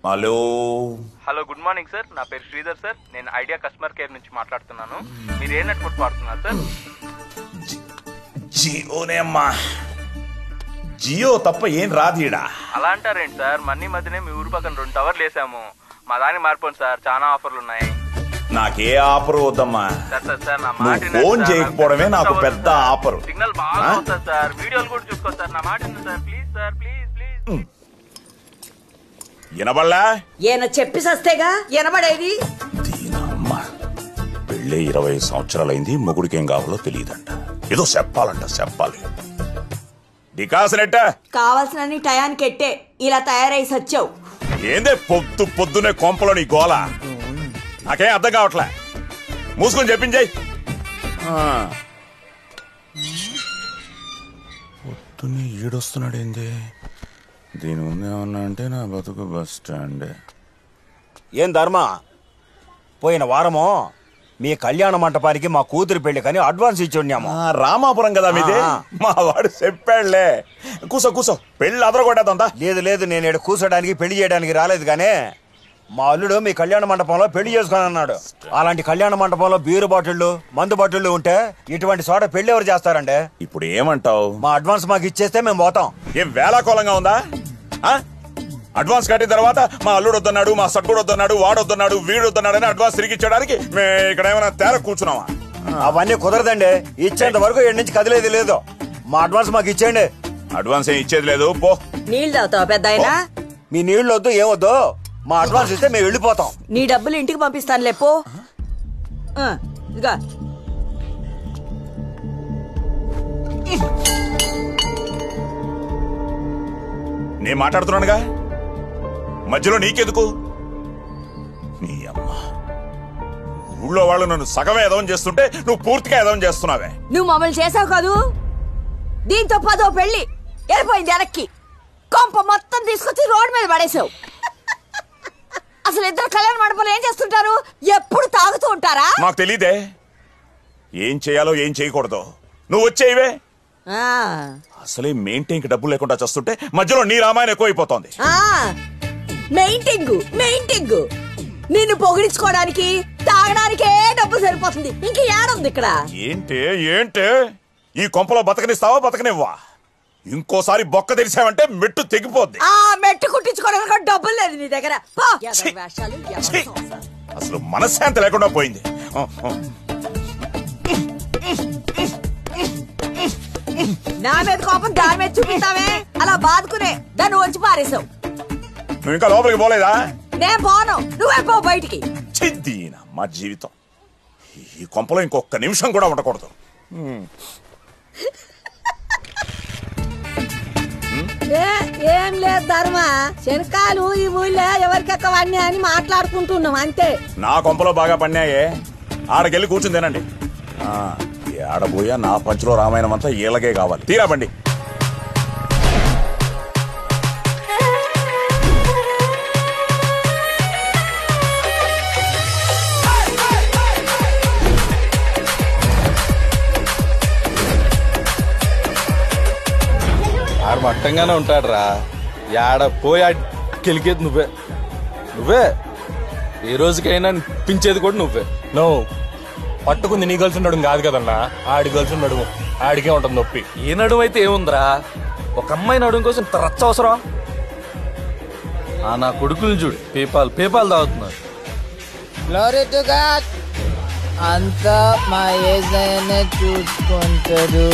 Hello hello, good morning sir. నా పేరు Sridhar sir. నేను ఐడియా కస్టమర్ కేర్ నుంచి మాట్లాడుతున్నాను. మీరు ఏ నెట్వర్క్ వాడుతున్నారు సార్? జియోనే అమ్మా. జియో తప్ప ఏం రాదీడా. అలా అంటారేంటి సార్? మన్నీ మధ్యనే మీ ఊరు పక్కన 2 టవర్లు వేసాము. మా దానికి మారిపోండి సార్, చాలా ఆఫర్లు ఉన్నాయి. నాకే ఆఫర్ వద్దమ్మా. సార్ నా మాట ఫోన్ చేయకపోవడమే నాకు పెద్ద ఆఫర్. సిగ్నల్ బాగా వస్తుంది సార్. వీడియోలు కూడా చూసుకోండి సార్. నా మాట sir, please sir, please please. వినబడలా? ఈయన చెప్పి సస్తేగా వినబడేది. దీనమ్మా, పెళ్ళే 20 సంవత్సరాలైంది, మొగుడికి ఏం కావాలో తెలియదంట. ఏదో చెప్పాలి. డికాసనెట్ట కావాల్సిన టయానికి ఎట్టే ఇలా తయారై సచ్చావు. ఏందే పొద్దునే కొంపలో నీ గోల? నాకేం అర్థం కావట్లే. మూసుకొని చెప్పించాయి. పొద్దున్నే ఈడొస్తున్నాడు ఏంది? దీని ముందు ఏమన్నా అంటే నా బతుకు బస్ స్టాండ్. ఏం ధర్మ, పోయిన వారము మీ కళ్యాణ మంటపానికి మా కూతురు పెళ్లి కానీ అడ్వాన్స్ ఇచ్చి ఉన్నాము. రామాపురం కదా మీది? మా వాడు చెప్పాడులే. కూసో పెళ్లి అదరగొట్టేద్దా? లేదు, నేను ఇక్కడ కూర్చోడానికి పెళ్లి చేయడానికి రాలేదు. కానీ మా అల్లుడు మీ కళ్యాణ మండపంలో పెళ్లి చేసుకుని అన్నాడు. అలాంటి కళ్యాణ మండపంలో బీరు బాటిళ్లు, మందు బాటిళ్లు ఉంటే ఇటువంటి చోట పెళ్లి ఎవరు చేస్తారండి? ఇప్పుడు ఏమంటావు? మా అడ్వాన్స్ మాకు ఇచ్చేస్తే మేము పోతాం. ఏం వేలాకోలంగా ఉందా? అడ్వాన్స్ కట్టిన తర్వాత మా అల్లుడు వద్దన్నాడు, మా సట్టుడు వద్దన్నాడు, వాడు వద్దన్నాడు, వీడు వద్దన్నాడు అని అడ్వాన్స్ తిరిగి ఇచ్చడానికి మేము ఇక్కడ ఏమైనా తేర కూర్చున్నావా? అవన్నీ కుదరదండి. ఇచ్చేంత వరకు ఇక్కడి నుంచి కదిలేదు లేదు. మా అడ్వాన్స్ మాకు ఇచ్చేయండి. అడ్వాన్స్ ఏం ఇచ్చేది లేదు. పో. నీళ్ళు తాగుతావా పెద్దాయనా? మీ నీళ్ళు వద్దు, ఏమొద్దు. మా అడ్వాన్స్ ఇస్తే మేము వెళ్ళిపోతాం. నీ డబ్బులు ఇంటికి పంపిస్తాను లేపో. ఇదిగా నేను మాట్లాడుతున్నానుగా, మధ్యలో నీకెందుకు? నీ అమ్మ, ఊళ్ళో వాళ్ళు నన్ను సగమే ఎదవం చేస్తుంటే నువ్వు పూర్తిగా ఎదవం చేస్తున్నావే. నువ్వు మమ్మల్ని చేసావు కాదు, దీంతో 10వ పెళ్లి వెళ్ళిపోయింది వెనక్కి. కొంప మొత్తం తీసుకొచ్చి రోడ్డు మీద పడేసావు. అసలు ఇద్దరు కళ్యాణ మండపంలో ఏం చేస్తుంటారు? ఎప్పుడు తాగుతూ ఉంటారా? నాకు తెలీదే ఏం చేయాలో ఏం చేయకూడదు. నువ్వు వచ్చేవే. అసలే మెయింటైన్ కి డబ్బులు లేకుండా చేస్తుంటే మధ్యలో నీ రామాయణం ఎక్కువైపోతోంది. మెయింటింగ్ నిన్ను పొగిడించుకోవడానికి తాగడానికే డబ్బు సరిపోతుంది. ఇంక ఏడుంది ఇక్కడ? ఏంటే ఈ కొంపలో బతకనిస్తావా బతకనివ్వా? ఇంకోసారి బొక్క తెరిచావంటే మెట్టు తెగిపోద్ది. మెట్టు కుట్టించుకోవడానికి డబ్బులు లేదు నీ దగ్గర. అసలు మనశ్శాంతి లేకుండా పోయింది. నా మీద కోపం దాని మీద చూపిస్తావే, అలా బాదుకునే దాన్ని వచ్చి పారేసావు. నువ్వు ఇంకా లోపలికి పోలేదా? నేను పోను, నువ్వే పో బయటికి. చిద్దీనా మా జీవితం. ఈ కొంపలో ఇంకొక నిమిషం కూడా ఉండకూడదు. ఏం లేదు ధర్మ, శనకాలు ఈ ఊళ్ళో ఎవరికెక్కవన్నీ అని మాట్లాడుకుంటున్నాం అంతే. నా కొంపలో బాగా పన్నాయే, ఆడకెళ్ళి కూర్చుని తినండి. ఆడబోయా నా పంచులో రామాయణం అంతా ఈలగే కావాలి. తీరా బండి. ఆడు మట్టంగానే ఉంటాడు రా. ఆడ పోయి గెలికేది నువ్వే. ఏ రోజుకైనా పించేది కూడా నువ్వే. నువ్వు పట్టుకుంది నీ గర్ల్స్ ఉండడం కాదు కదన్నా, ఆడి గర్ల్స్ నడుము. ఆడికే ఉంటుంది నొప్పి. ఏ నడుము అయితే ఏముందిరా, ఒక అమ్మాయి నడుము కోసం రచ్చ అవసరం? నా కొడుకులు చూడు, పేపాలు తాగుతున్నారు. అంతా మా ఏజైనా చూసుకుంటాడు.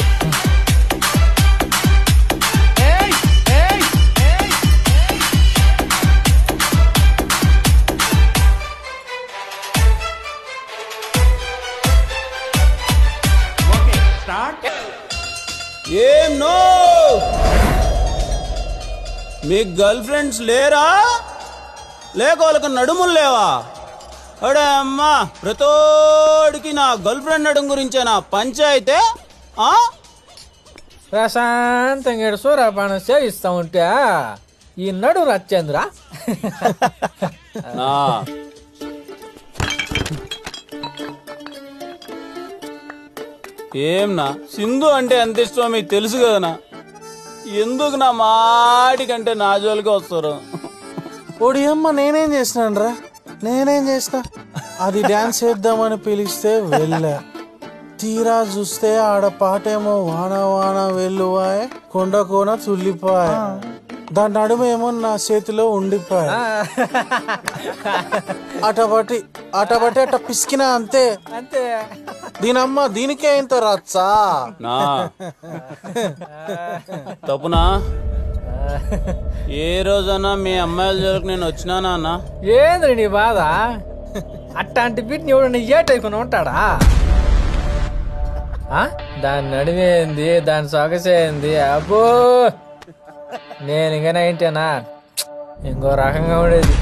ఏం నో, మీకు గర్ల్ ఫ్రెండ్స్ లేరా? లేక వాళ్ళకి నడుములు లేవా? అడే అమ్మా, ప్రతోడికి నా గర్ల్ ఫ్రెండ్ నడుము గురించే నా పంచాయితే. ప్రశాంతంగా సూర్యపానం సేవిస్తా ఉంటే ఈ నడు రచ్చేంద్రా. ఏంనా సింధు అంటే ఎంత ఇష్టమో మీకు తెలుసు కదనా? ఎందుకు నా మాటికంటే నా జోలికి వస్తారు? ఓడియమ్మ నేనేం చేసినాను అది డాన్స్ చేద్దామని పిలిస్తే వెళ్ళా. తీరా చూస్తే ఆడ పాటేమో వాన వాన వెల్లువాయ్ కొండ కోన తుల్లిపాయ, దాని నడుమేమో నా చేతిలో ఉండిపోయా. అటబట్టి అట పిసికినా అంతే. దీనమ్మ దీనికే ఇంత రచ్చా నా తప్పునా? ఏ రోజన్నా మీ అమ్మాయిల జోలికి నేను వచ్చినానా అన్న? ఏంద్రి నీ బాధ? అట్లాంటి బిడ్ని ఎవడన్నా ఏటైకుని ఉంటాడా? దాని నడివేంది, దాని సొగసేంది, అబ్బో నేను ఇంకా ఏంటేనా ఇంకో రకంగా ఉండేది.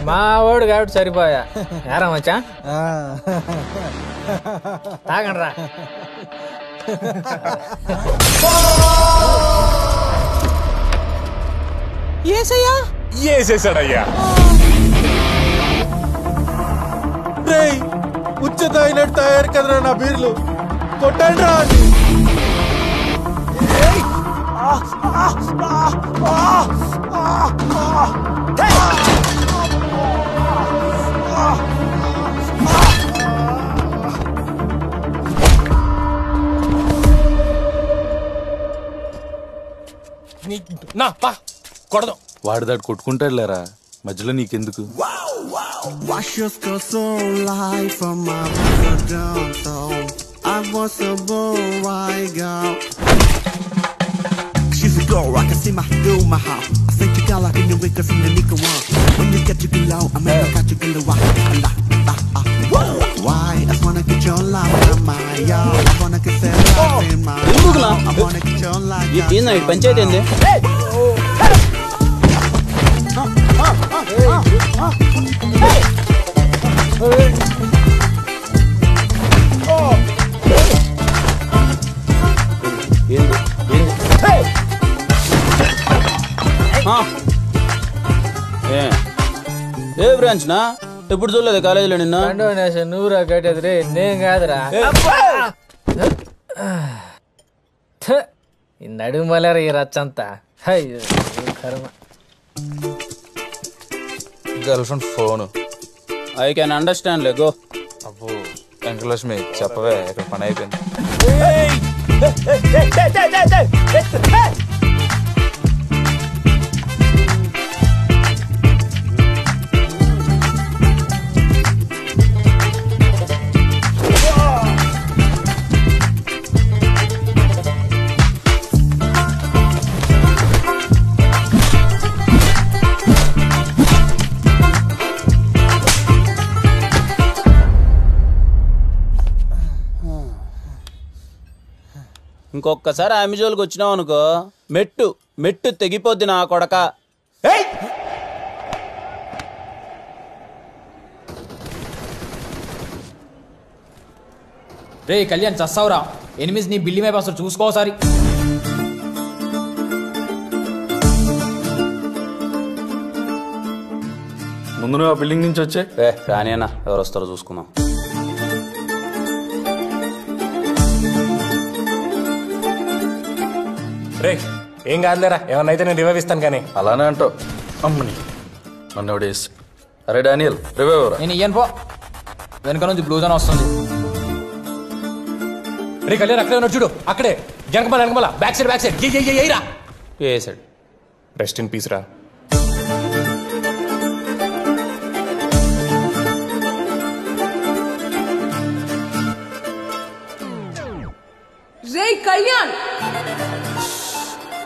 మా వాడు కాబట్టి సరిపోయా. ఏరా మచ్చా తాగండి రా. ఏసేసాడయ్యా. ఉచ్చ తాగినట్టు తయారు కదరా నా బీర్లు, కొట్టండి రా. నా పా కొడదాం. వాడిదాడు కొట్టుకుంటాడు లేరా, మధ్యలో నీకెందుకు? Wash your skirt so light from my downtown. I was a boy girl. She's a girl, I can see my through my house. I think you got like in the wickers in the nickel one. When you get to get low, I mean I got you gonna walk. Why? I wanna get your love in my yard. I wanna get that love in my yard. I wanna get your love. ఈ night panchayat ఏంది? ఏ branch నా ఎప్పుడు చూడలేదు కాలేజీలో నిన్న? నువ్వురా కట్టేది రే, నేను కాదురా. ఈ నడుము మలేరా ఈ రచ్చంతా. కర్మ. Girl friend phone. I can understand లే, గో. అబ్బో వెంకటలక్ష్మి చెప్పవే, ఇక్కడ పని అయిపోయింది. ఇంకొకసారి ఆమె జోలికి వచ్చినావు అనుకో, మెట్టు మెట్టు తెగిపోద్ది నా కొడక. రే కళ్యాణ్ చస్తావురా, ఎనిమిది నీ బిల్లి మీద అసలు చూసుకోసారి. ముందు నువ్వు ఆ బిల్డింగ్ నుంచి వచ్చే. రానేనా, ఎవరు వస్తారో చూసుకుందాం. రే ఏం కాదులేరా, ఏమన్నా అయితే నేను రివైవ్ ఇస్తాను. కానీ అలానే అంటావు. అమ్మని నన్ను ఎవడేసి. అరే డానియల్ రివైవ్ ఎవరా? నేను ఇయ్యను పో, వెనక నుంచి బ్లూజ్ అని వస్తుంది. రే కళ్యాణ్ అక్కడే ఉన్నాడు చూడు, అక్కడే వెనకమల బ్యాక్ సైడ్ ఎయిరా. వేసాడు. రెస్ట్ ఇన్ పీస్ రా. రే కళ్యాణ్,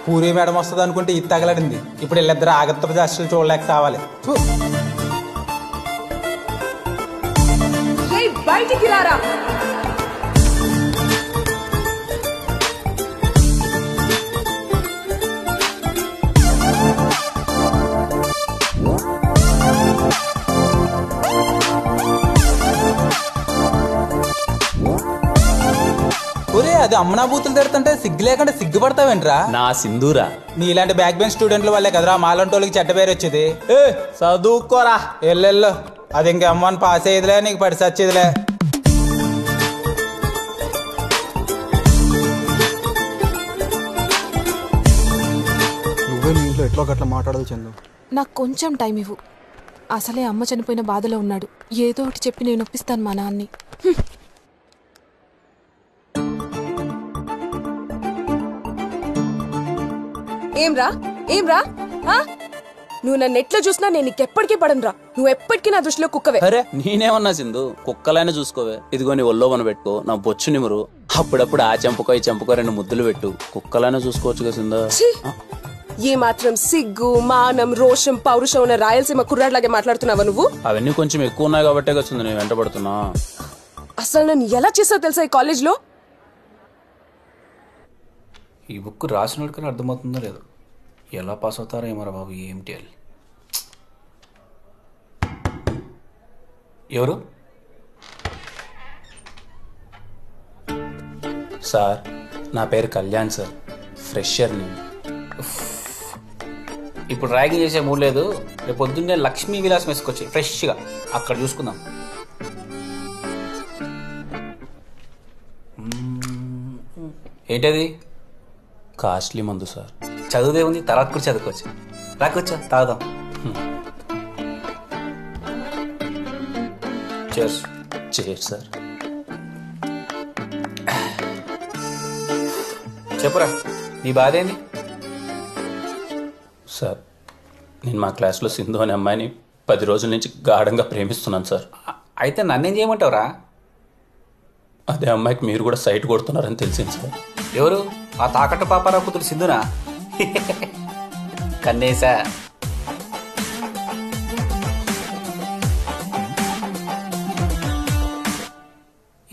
పూరి మేడం వస్తుంది అనుకుంటే ఇది తగలడింది. ఇప్పుడు వీళ్ళిద్దరు ఆగత్త దర్శలు చూడలేక కావాలి. బయటికి రారా. ఒరే అది అమ్మనా బూతులు తిడుతుంటే సిగ్గు లేకుండా సిగ్గుపడతావేంట్రా? నా సింధూరా, నీలాంటి బ్యాక్ బెంచ్ స్టూడెంట్ల వల్లే కదరా మాలంటోళ్ళకి చెడ్డ పేరు వచ్చేది. చదువుకోరా ఎల్లెల్లో, అది ఇంక అమ్మని పాస్ అయ్యేదిలే, నీకు పడి సచ్చేదిలే. నువ్వే మీ ఇంట్లో ఎట్లా అబ్బా అట్లా మాట్లాడదు చందు. నాకు కొంచెం టైం ఇవ్వు. అసలే అమ్మ చనిపోయిన బాధలో ఉన్నాడు. ఏదో ఒకటి చెప్పి నేను ఒప్పిస్తాను మా నాన్ని. ఏమ్రా ఏమ్రా నువ్వు నన్ను ఎట్లా చూసినా నేను నీకెప్పటికీ పడనురా. నువ్వు ఎప్పటికీ నా దృష్టిలో కుక్కవే. అరే నేనేమన్నా సింధు, కుక్కలైనా చూసుకోవే. ఇదిగో నీ ఒళ్ళో మన పెట్టుకో, నా బొచ్చు నిమురు, అప్పుడప్పుడు ఆ చెంపకో ఈ చెంపకో 2 ముద్దులు పెట్టు. కుక్కలైనా చూసుకోవచ్చుగా సింధు. ఏ మాత్రం సిగ్గు మానం రోషం పౌరుషం ఉన్న రాయలసీమ కుర్రాడ్లాగే మాట్లాడుతున్నావా నువ్వు? అవన్నీ కొంచెం ఎక్కువ ఉన్నాయి కాబట్టే వచ్చింది నేను వెంటబడుతున్నా. అసలు నన్ను ఎలా చేసావు తెలుసా ఈ కాలేజ్లో? ఈ బుక్ రాసినోడికని అర్థమవుతుందో లేదు. ఎలా పాస్ అవుతారో ఏమరా బాబు. ఏంటి ఎవరు? సార్ నా పేరు కళ్యాణ్ సార్, ఫ్రెషర్ నేను. ఇప్పుడు ర్యాగింగ్ చేసే మూడు లేదు. రేపు పొద్దున్నే లక్ష్మీ విలాస్ వేసుకొచ్చి ఫ్రెష్గా అక్కడ చూసుకుందాం. ఏంటది? కాస్ట్లీ మందు సార్. చదువుదే ఉంది, తర్వాత కూడా చదువుకోవచ్చు. రాకొచ్చా తాగుదాం. Chair sir. చెప్పురా నీ బాధ ఏంది? సార్ నేను మా క్లాస్లో సింధు అనే అమ్మాయిని 10 రోజుల నుంచి గాఢంగా ప్రేమిస్తున్నాను సార్. అయితే నన్నేం చేయమంటావురా? అదే అమ్మాయికి మీరు కూడా సైట్ కొడుతున్నారని తెలిసింది సార్. ఎవరు? ఆ తాకట్టు పాపారావు కూతురు సింధునా? కన్నేసా.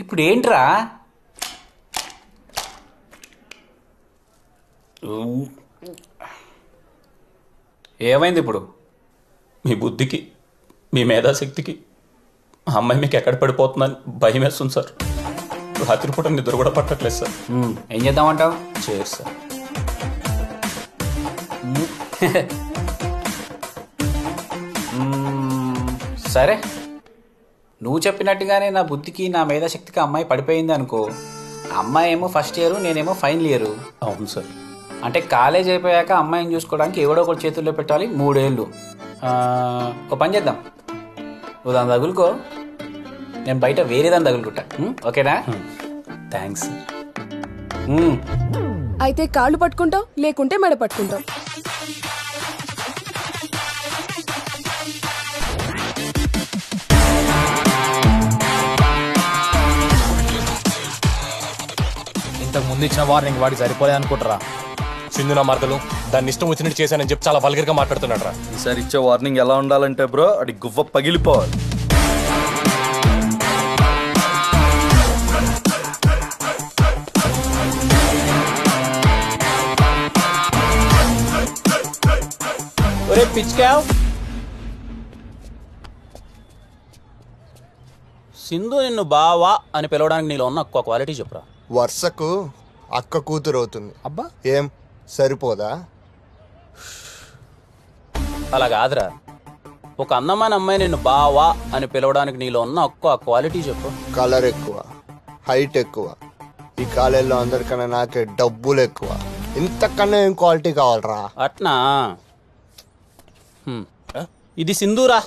ఇప్పుడు ఏంట్రా? ఏమైంది ఇప్పుడు? మీ బుద్ధికి మీ మేధాశక్తికి ఆ అమ్మాయి మీకు ఎక్కడ పడిపోతుందని భయం వేస్తుంది సార్. రాత్రిపూట నిద్ర కూడా పట్టట్లేదు సార్. ఏం చేద్దామంటావు? చేరు సార్. సరే నువ్వు చెప్పినట్టుగానే నా బుద్ధికి నా మేధాశక్తికి అమ్మాయి పడిపోయింది అనుకో. అమ్మాయి ఏమో ఫస్ట్ ఇయర్, నేనేమో ఫైనల్ ఇయర్. అవును సార్. అంటే కాలేజ్ అయిపోయాక అమ్మాయిని చూసుకోవడానికి ఎవడో ఒకటి చేతుల్లో పెట్టాలి. 3 ఏళ్ళు. ఒక పని చేద్దాం, నువ్వు దాన్ని తగులుకో, నేను బయట వేరే దాన్ని తగులుకుంటా. ఓకేనా? థ్యాంక్స్. అయితే కాళ్ళు పట్టుకుంటావు, లేకుంటే మెడ పట్టుకుంటావు. ఇంతకు ముందు ఇచ్చిన వార్నింగ్ వాడికి సరిపోలేదు అనుకుంటారా? సింధు నా మరదలు, దాన్ని ఇష్టం వచ్చినట్టు చేశానని చెప్పి చాలా వల్గర్గా మాట్లాడుతున్నాడు రా. ఈసారి ఇచ్చే వార్నింగ్ ఎలా ఉండాలంటే బ్రో, అది గువ్వ పగిలిపోవాలి. ఒరే పిచ్కావ్, సింధు నిన్ను బావా అని పిలవడానికి నీలో ఉన్న ఒక్క క్వాలిటీ చెప్పురా. వర్షకు అక్క కూతురు అవుతుంది. అబ్బా ఏం సరిపోదా? అలా కాదురా, ఒక అందమైన అమ్మాయి నిన్ను బావా అని పిలవడానికి నీలో ఉన్న ఒక్క క్వాలిటీ చెప్పు. కలర్ ఎక్కువ, హైట్ ఎక్కువ, ఈ కాలేజీలో అందరికన్నా నాకే డబ్బులు ఎక్కువ. ఇంతకన్నా ఏం క్వాలిటీ కావాలరా? అట్నా? ఇది సింధూరా,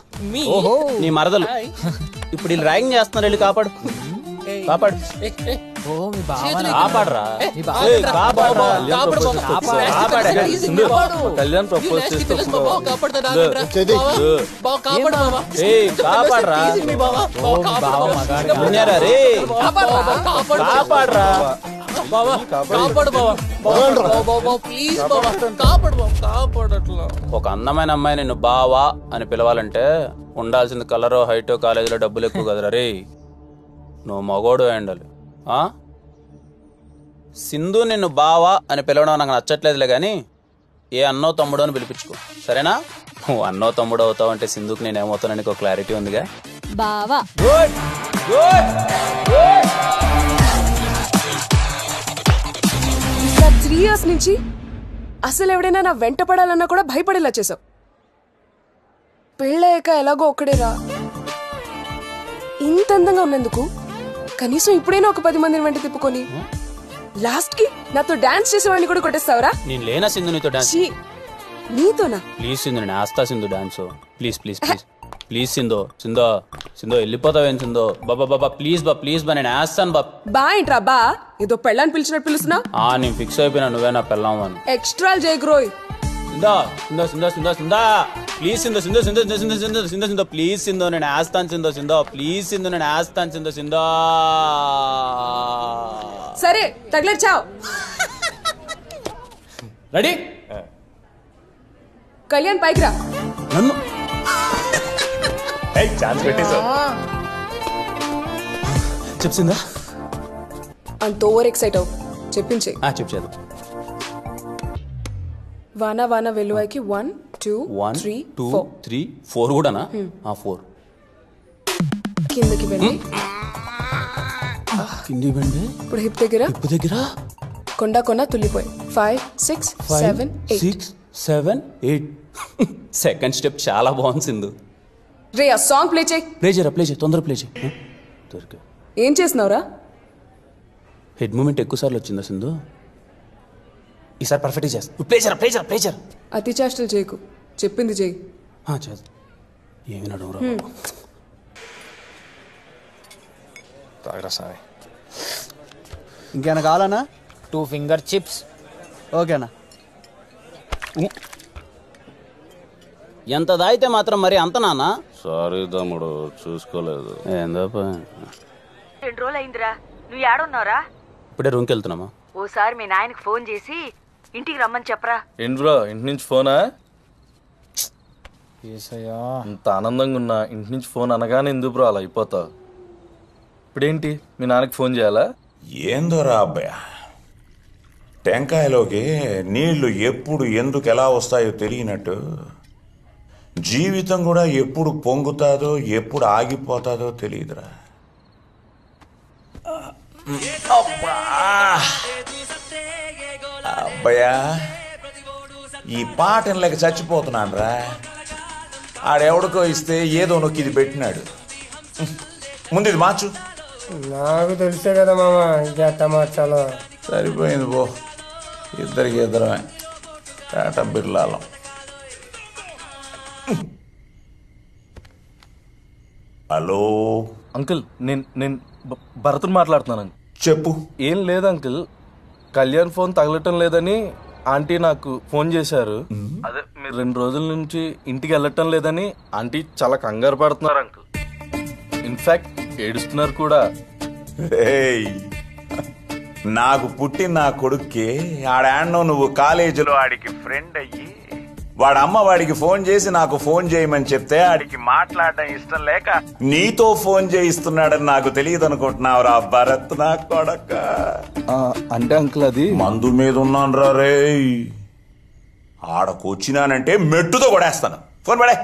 నీ మరదలు. ఇప్పుడు వీళ్ళు ర్యాగింగ్ చేస్తున్నారు, వెళ్ళి కాపాడు. కాపాడు కాపాడరా. కళ్యాణ్ ప్రపోజ్ చేస్తే కాపాడరా. కాపాడరా. ఒక అందమైన అమ్మాయి నిన్ను బావా అని పిలవాలంటే ఉండాల్సింది కలరో హైటో, కాలేజీలో డబ్బులు ఎక్కువ కదరా రే. నువ్వు మగోడు ఉండాలి. సింధు నిన్ను బావా అని పిలవడం నాకు నచ్చట్లేదులే కానీ ఏ అన్నో తమ్ముడో అని పిలిపించుకో, సరేనా? నువ్వు అన్నో తమ్ముడు అవుతావు అంటే సింధుకి నేనేమవుతానని ఒక క్లారిటీ ఉందిగా. బావా. Good good good. 3 years నుంచి అసలు ఎవడైనా నా వెంట పడాలన్నా కూడా భయపడేలా చేసావు. పెళ్ళయ్యాక ఎలాగో ఒక్కడేరా. ఇంత అందంగా ఉన్నందుకు కనీసం ఇప్పుడైనా ఒక 10 మందిని వెంట తిప్పుకొని లాస్ట్ కి నాతో డాన్స్ చేసేవాడిని కూడా కొట్టేస్తావరా? నేను లేనా సింధు నీతో డాన్స్? నీతోనా? ప్లీజ్ సింధు నేను వేస్తా Sindhu dance. Please please please please Sindhu Sindhu Sindhu వెళ్ళిపోతావేం సింధు? బాబా బాబా ప్లీజ్ బా ప్లీజ్ బా నేను వేస్తాను బా. బా ఏంట్రా బా? ఏదో పెళ్ళని పిలిచినట్టు పిలుస్తున్నా? నేను ఫిక్స్ అయిపోయినా నువ్వే నా పెళ్ళాం అని. ఎక్స్ట్రా జయగ్రోయ్. సింధు సింధు సింధు సింధు సింధు ప్లీజ్ సింధు సింధు సింధు సింధు సింధు సింధు సింధు సింధు ప్లీజ్ సింధు నేను వేస్తాను సింధు సింధు ప్లీజ్ సింధు నేను వేస్తాను సింధు సింధు. సరే తగిలేచావు. రెడీ? కళ్యాణ్ పైకి రా. నన్ను ఛాన్స్ పెట్టేశావు. చెప్సిందా? అంత ఓవర్ ఎక్సైట్ అవు. చెప్పించే. చెప్పేది. వాన వాన వెలువైకి 1 2 3 4 4 కూడానా? 4 కిందకి వెళ్ళి కింది బండి ఇప్పుడు హిప్ దగ్గర కొండ కొన తుల్లిపోయి 5 6 7 8 6 7 8. సెకండ్ స్టెప్ చాలా బాగుంది సింధు. రే ఆ సాంగ్ ప్లే చేయి. ప్లే చేయి తొందర ప్లే చేయి. ఏం చేస్తున్నావురా? హెడ్ మూమెంట్ ఎక్కువ సార్లు వచ్చిందా సింధు? ఈసారి పర్ఫెక్ట్గా చేస్తా. ప్లే చేయరా. అతి చేష్టలు చేయకు. చెప్పింది చేయి. చేస్తా. ఏమి నడవరా తాగరా సామి. ఇంకేనా కావాలన్నా? 2 ఫింగర్ చిప్స్. ఓకేనా? ఎంత దాయితే మాత్రం మరి అంత నానా? సారీ తమ్ముడు చూసుకోలేదు. ఏందో 2 రోజులు అయిందిరా. నువ్వు ఏడున్నావురా? ఇప్పుడే రూమ్కి వెళ్తున్నామా? ఓసారి మీ నాయనకి ఫోన్ చేసి ఇంటికి రమ్మని చెప్పరా. ఏంటి బ్రో ఇంటి నుంచి ఫోనా? ఇంత ఆనందంగా ఉన్నా ఇంటి నుంచి ఫోన్ అనగానే ఎందుకు బ్రో అలా అయిపోతావు? ఇప్పుడేంటి మీ నాన్నకి ఫోన్ చేయాలా? ఏందోరా అబ్బాయ, టెంకాయలోకి నీళ్లు ఎప్పుడు ఎందుకు ఎలా వస్తాయో తెలియనట్టు జీవితం కూడా ఎప్పుడు పొంగుతాదో ఎప్పుడు ఆగిపోతాదో తెలియదురా. అబ్బయ్యా ఈ పాటను లేక చచ్చిపోతున్నాను రా. ఆడెవడికో ఇస్తే ఏదో నొక్కి ఇది పెట్టినాడు. ముందు ఇది మార్చు. నాకు తెలిసే కదా మామ ఇంకెట్ట మార్చాలో. సరిపోయింది పో, ఇద్దరమే టాటా బిర్లాలం. హలో అంకుల్, నేను భరత్ని మాట్లాడుతున్నాను. చెప్పు. ఏం లేదు అంకుల్, కళ్యాణ్ ఫోన్ తగలటం లేదని ఆంటీ నాకు ఫోన్ చేశారు. అదే మీరు 2 రోజుల నుంచి ఇంటికి వెళ్ళటం లేదని ఆంటీ చాలా కంగారు పడుతున్నారు అంకుల్. ఇన్ఫాక్ట్ ఏడుస్తున్నారు కూడా. నాకు పుట్టిన నా కొడుక్కి ఆడాన్నో నువ్వు కాలేజీలో ఆడికి ఫ్రెండ్ అయ్యి వాడు అమ్మ వాడికి ఫోన్ చేసి నాకు ఫోన్ చేయమని చెప్తే ఆడికి మాట్లాడడం ఇష్టం లేక నీతో ఫోన్ చేయిస్తున్నాడని నాకు తెలియదు అనుకుంటున్నావురా భరత్ నా కొడక. అంటే అంకుల్ అది మందు మీద ఉన్నాను రా రే. ఆడకొచ్చినానంటే మెట్టుతో కొడేస్తాను. ఫోన్ పడే.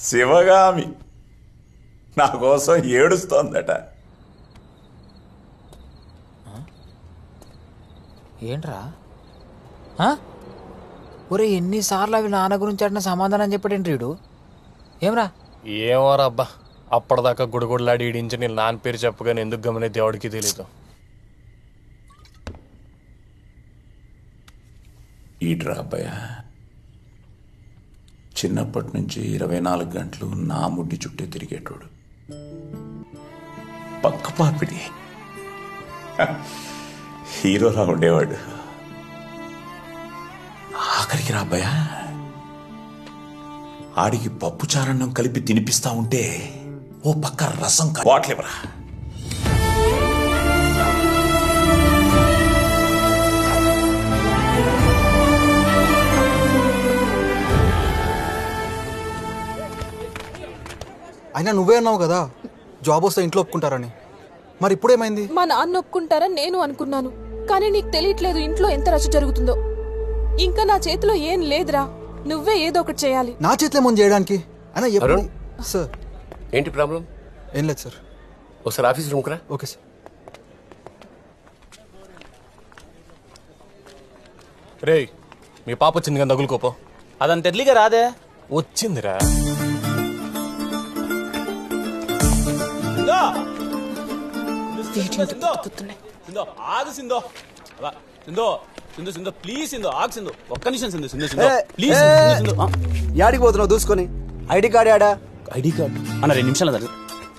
శివగామి నా కోసం ఏడుస్తోందట. ఏంట్రా? ఒరే ఎన్నిసార్లు అవి నాన్న గురించి అడిన సమాధానం చెప్పాడేంటి వీడు? ఏమరా? ఏమోరా అబ్బా, అప్పటిదాకా గుడిగుడిలాడి ఈడించి నేను నాన్న పేరు చెప్పగానే ఎందుకు గమనే దేవుడికి తెలీదు. ఈట్రా అబ్బాయ, చిన్నప్పటి నుంచి 24 గంటలు నా ముడ్డి చుట్టే తిరిగేటోడు. పక్కపాపిడి హీరోలా ఉండేవాడు. ఆఖరికి రా అబ్బాయ, ఆడికి పప్పు చారన్నం కలిపి తినిపిస్తా ఉంటే ఓ పక్క రసం వాట్లేవరా. అయినా నువ్వే అన్నావు కదా జాబ్ వస్తే ఇంట్లో ఒప్పుకుంటారని. మరి ఇప్పుడేమైంది? మా నాన్న ఒప్పుకుంటారని నేను అనుకున్నాను, కానీ నీకు తెలియట్లేదు ఇంట్లో ఎంత రచ్చ జరుగుతుందో. ఇంకా నా చేతిలో ఏం లేదురా, నువ్వే ఏదో ఒకటి చేయాలి. నా చేతిలో ఏమో చేయడానికి? అయినా ఎప్పుడు సార్? ఏంటి ప్రాబ్లం? ఏం లేదు సార్. ఒకసారి ఆఫీస్ రూమ్కి రా. Okay sir. రే మీ పాప వచ్చింది కదా తగులుకోపో. అదంత ఎర్లీగా రాదే. వచ్చిందిరా. ఆగు సిందో. సింధు సింధు సింధు ప్లీజ్ సింధు ఆగు సింధు ఒక్క నిమిషం సింధు సింధు సింధు ప్లీజ్ సింధు యాడికి పోతున్నావు చూసుకొని ఐడి కార్డ్ యాడా ఐడి కార్డ్ అన్న 2 నిమిషాలు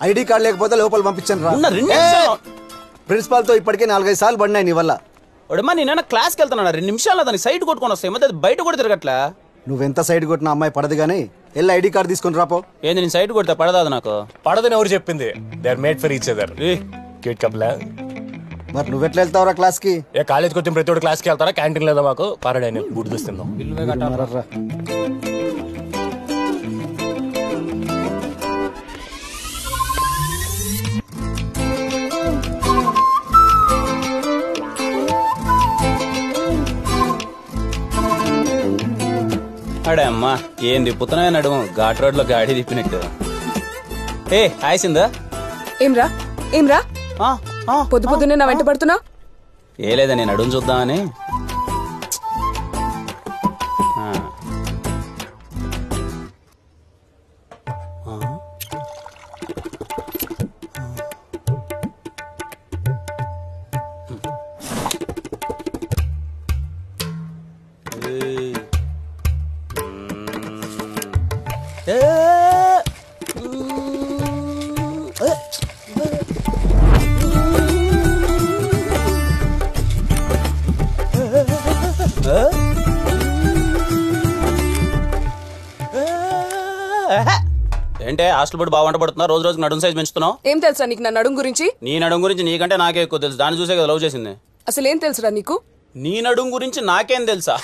ఐడి కార్డ్ లేకపోతే లోపల పంపించాను రా ఉన్న 2 నిమిషాలు ప్రిన్సిపాల్ తో ఇప్పటికే 4-5 సార్లు పడినాయి నీ వల్ల ఒడమ్మా నేనైనా క్లాస్కి వెళ్తాను 2 నిమిషాలు దానికి సైడ్ కొట్టుకొని వస్తాయి మధ్య బయట కూడా తిరగట్లా నువ్వెంత సైడ్ కొట్టిన అమ్మాయి పడదు కానీ వెళ్ళి ఐడి కార్డ్ తీసుకొని రాపో ఏంది నేను సైడ్ కొడితే పడదాదు నాకు పడదని ఎవరు చెప్పింది they are made for each other cute కప్లా మరి నువ్వెట్లా వెళ్తావురా క్లాస్ కి ఏ కాలేజ్కి వచ్చిన ప్రతి ఒక్కరు క్లాస్కి వెళ్తారా క్యాంటీన్ లేదా మాకు పారాడైన గుడి చూస్తున్నాం అడే అమ్మా ఏం తిప్పుతున్నాయి నడుము ఘాట్ రోడ్ లో గాడి తిప్పినట్టు ఏ హాయ్ సిందా ఏమ్రా ఏమ్రా పొద్దు పొద్దున్నే నా వెంట పడుతున్నా ఏ లేదా నేను అడుగు చూద్దామని ఏంటే హాస్టల్ బట్టి బాగా వంట పడుతున్నా రోజు రోజుకి నడుము సైజ్ పెంచుతున్నావు ఏం తెలుసా నీకు నా నడుం గురించి నీ నడుము గురించి నీకంటే నాకే ఎక్కువ తెలుసు దాన్ని చూసే కదా లవ్ చేసింది అసలు ఏం తెలుసురా నీకు నీ నడుము గురించి నాకేం తెలుసా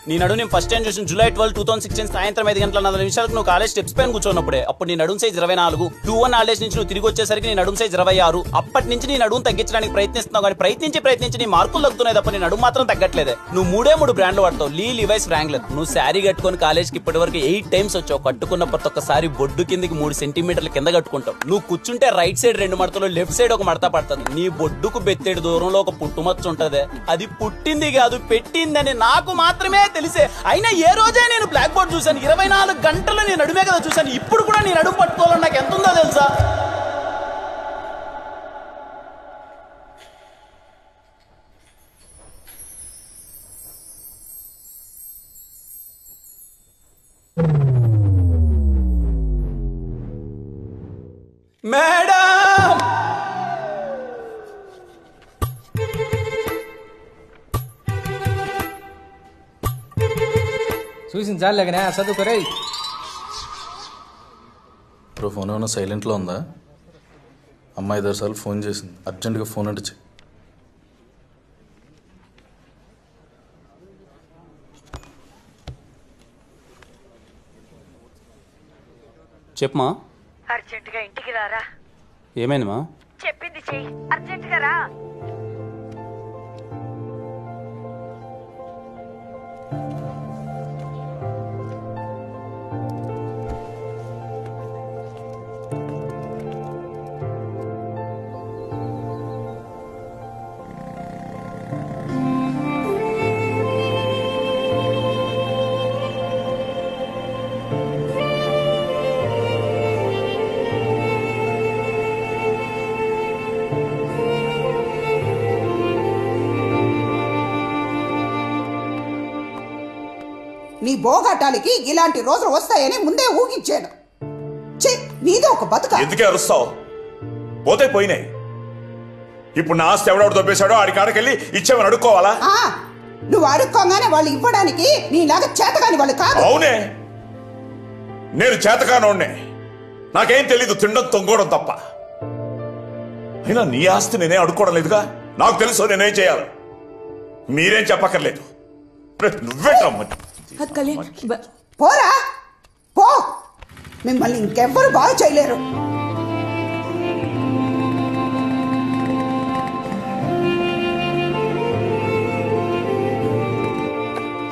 నీ నడుము నేను ఫస్ట్ టైం చూసిన July 12, 2016 సాయంత్రం 5:40 నువ్వు కాలేజ్ స్టెప్స్ పైన కూర్చోన్నప్పుడే అప్పుడు నీ నడుము సైజ్ 24 2-1 హాలిడేస్ నుంచి నువ్వు తిరిగి వచ్చేసరికి నీ నడుము సైజ్ 26 అప్పటి నుంచి నీ నడుము తగ్గించడానికి ప్రయత్నిస్తున్నావు కానీ ప్రయత్నించి నీ మార్కులు తగ్గుతున్నాయి తప్ప నీ నడుము మాత్రం తగ్గట్లేదే నువ్వు 3 బ్రాండ్లు వాడతావు లివైస్ ఫ్రాంక్లర్ నువ్వు శారీ కట్టుకొని కాలేజ్కి ఇప్పటి వరకు 8 టైమ్స్ వచ్చావు కట్టుకున్న ప్రతి ఒక్కసారి బొడ్డు కిందకి 3 సెంటీమీటర్ల కింద కట్టుకుంటావు నువ్వు కూర్చుంటే రైట్ సైడ్ 2 మడతలు లెఫ్ట్ సైడ్ ఒక మడత పడుతుంది నీ బొడ్డుకు బెత్తేడు దూరంలో ఒక పుట్టుమచ్చ ఉంటదే అది పుట్టింది కాదు పెట్టిందని నాకు మాత్రమే తెలిసే అయినా ఏ రోజే నేను బ్లాక్ బోర్డ్ చూసాను 24 గంటలు నేను నడుమే కదా చూసాను ఇప్పుడు కూడా నేను నడుము పట్టుకోవాలని నాకు ఎంత ఉందో తెలుసా మేడం చూసిన చాలేకనే చదువుకోరే ఇప్పుడు ఫోన్ ఏమైనా సైలెంట్లో ఉందా అమ్మ 5 సార్లు ఫోన్ చేసింది అర్జెంటుగా ఫోన్ అంటే చెయ్యి చెప్పమా అర్జెంటుగా ఇంటికి రారా ఏమైందమ్మా చెప్పింది చెయ్యి అర్జెంటుగా రా నీ బోగాటాలకి ఇలాంటి రోజులు వస్తాయని ముందే ఊహించాను నీదో ఒక బతుక ఎందుకే అరుస్తావు పోతే పోయినాయి ఇప్పుడు నా ఆస్తి ఎవడెవడు దొబ్బేశాడో ఆడి కాడకెళ్ళి ఇచ్చేమని అడుక్కోవాలా నువ్వు అడుక్కోగానే వాళ్ళు ఇవ్వడానికి నీలాగా చేతగాని వాళ్ళు కాదు అవునే నేను చేతకానోడ్నే నాకేం తెలీదు తినడం తొంగోవడం తప్ప అయినా నీ ఆస్తి నేనే అడుక్కోవడం లేదుగా నాకు తెలుసు నేనేం చేయాలి మీరేం చెప్పక్కర్లేదు నువ్వే పోరా పో మిమ్మల్ని ఇంకెవ్వరు బాగా చేయలేరు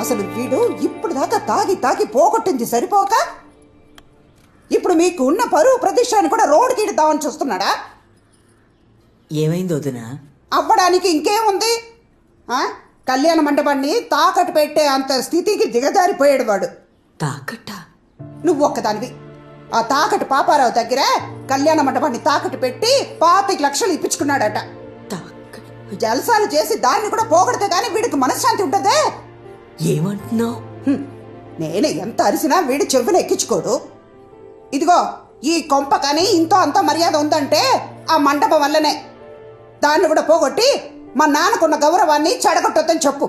అసలు వీడు ఇప్పుడు దాకా తాగి పోగొట్టింది సరిపోక ఇప్పుడు మీకు ఉన్న పరువు ప్రతిష్టాన్ని కూడా రోడ్డు కీడుతామని చూస్తున్నాడా ఏమైంది వదినా అవ్వడానికి ఇంకేముంది కళ్యాణ మండపాన్ని తాకట్టు పెట్టే అంత స్థితికి దిగజారిపోయాడు వాడు తాకట్ట నువ్వు ఒక్కదానివి ఆ తాకట్టు పాపారావు దగ్గర కళ్యాణ మండపాన్ని తాకట్టు పెట్టి 25 లక్షలు ఇప్పించుకున్నాడట జలసాలు చేసి దాన్ని కూడా పోగొడితే గానీ వీడికి మనశ్శాంతి ఉంటదే. ఏమంటున్నావు? నేను ఎంత అరిసినా వీడి చెవులు ఎక్కించుకోడు. ఇదిగో ఈ కొంప కానీ ఇంతో అంత మర్యాద ఉందంటే ఆ మండపం వల్లనే. దాన్ని కూడా పోగొట్టి మా నాన్నకున్న గౌరవాన్ని చెడగొట్టొద్దని చెప్పు.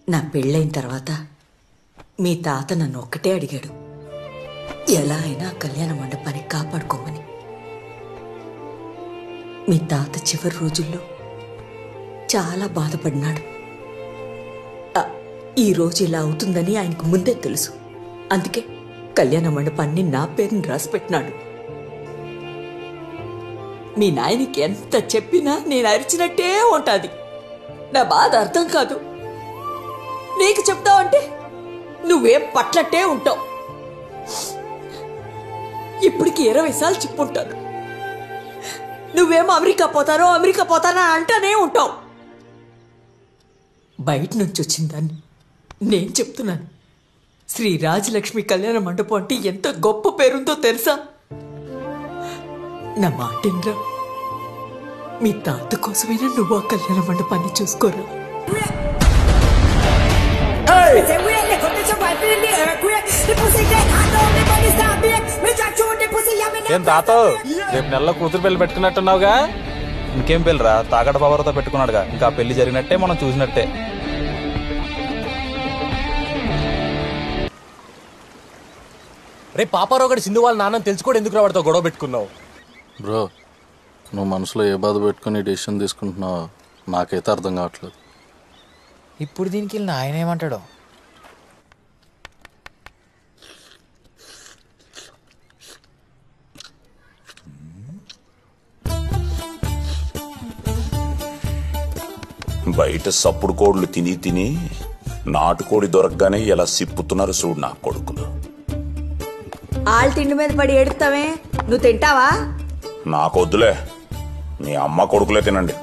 నా పెళ్ళైన తర్వాత మీ తాత నన్ను ఒక్కటే అడిగాడు, ఎలా అయినా కళ్యాణ మండపాన్ని కాపాడుకోమని. మీ తాత చివరి రోజుల్లో చాలా బాధపడినాడు. ఈ రోజు ఇలా అవుతుందని ఆయనకు ముందే తెలుసు. అందుకే కళ్యాణ మండపాన్ని నా పేరుని రాసిపెట్టినాడు. మీ నాయనకి ఎంత చెప్పినా నేను అరిచినట్టే ఉంటుంది. నా బాధ అర్థం కాదు. నీకు చెప్తావంటే నువ్వేం పట్లట్టే ఉంటావు. ఇప్పటికి 20 సార్లు చెప్పుంటాను. నువ్వేమో అమెరికా పోతానో అంటానే ఉంటావు. బయట నుంచి వచ్చిందాన్ని నేను చెప్తున్నాను. శ్రీ రాజలక్ష్మి కళ్యాణ మండపం అంటే ఎంత గొప్ప పేరుందో తెలుసా? నా మాటిన్రా, మీ తాత కోసమైనా నువ్వు ఆ కళ్యాణ మండపాన్ని చూసుకోరా. ఏం తాత, రేపు నెలలో కూతురు పెళ్లి పెట్టుకున్నట్టున్నావుగా? ఇంకేం పెళ్ళిరా, తాగడ పవర్తో పెట్టుకున్నాడుగా. ఇంకా పెళ్లి జరిగినట్టే, మనం చూసినట్టే. రేపు పాపారావు గడి సింధు వాళ్ళ నాన్నని తెలుసుకోవడం ఎందుకు రావడంతో గొడవ పెట్టుకున్నావు? బ్రో, నువ్వు మనసులో ఏ బాధ పెట్టుకుని డెసిషన్ తీసుకుంటున్నావో నాకైతే అర్థం కావట్లేదు. ఇప్పుడు దీనికి ఆయన ఏమంటాడో. బయట సప్పుడు కోళ్ళు తిని తిని నాటుకోడి దొరకగానే ఎలా సిప్పుతున్నారు చూడు నా కొడుకులు. ఆళ్ళ తిండి మీద పడి ఏడుస్తావే, నువ్వు తింటావా? నాకొద్దులే, మీ అమ్మ కొడుకులే తినండి.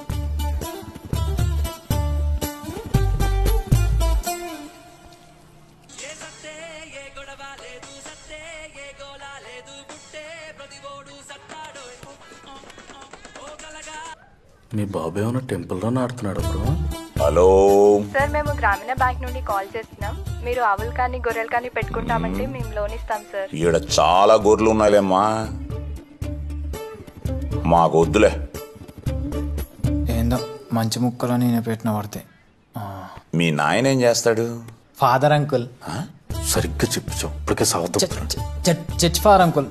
మీ బాబు ఏమైనా టెంపుల్లో ఆడుతున్నాడు బ్రో? హలో సార్, మేము గ్రామీణ బ్యాంక్ నుండి కాల్ చేస్తున్నాం. మీరు ఆవులు కానీ గొర్రెలు కానీ పెట్టుకుంటామంటే మేము లోన్ ఇస్తాం సార్. ఈడ చాలా గొర్రెలు ఉన్నాయిలేమ్మా, మాకు వద్దులే. ఏందో మంచి ముక్కలో నేను పెట్టిన పడితే. మీ నాయన ఏం చేస్తాడు? Father uncle. సరిగ్గా చెప్పు, ఇప్పటికే చర్చ్ ఫాదర్ అంకుల్.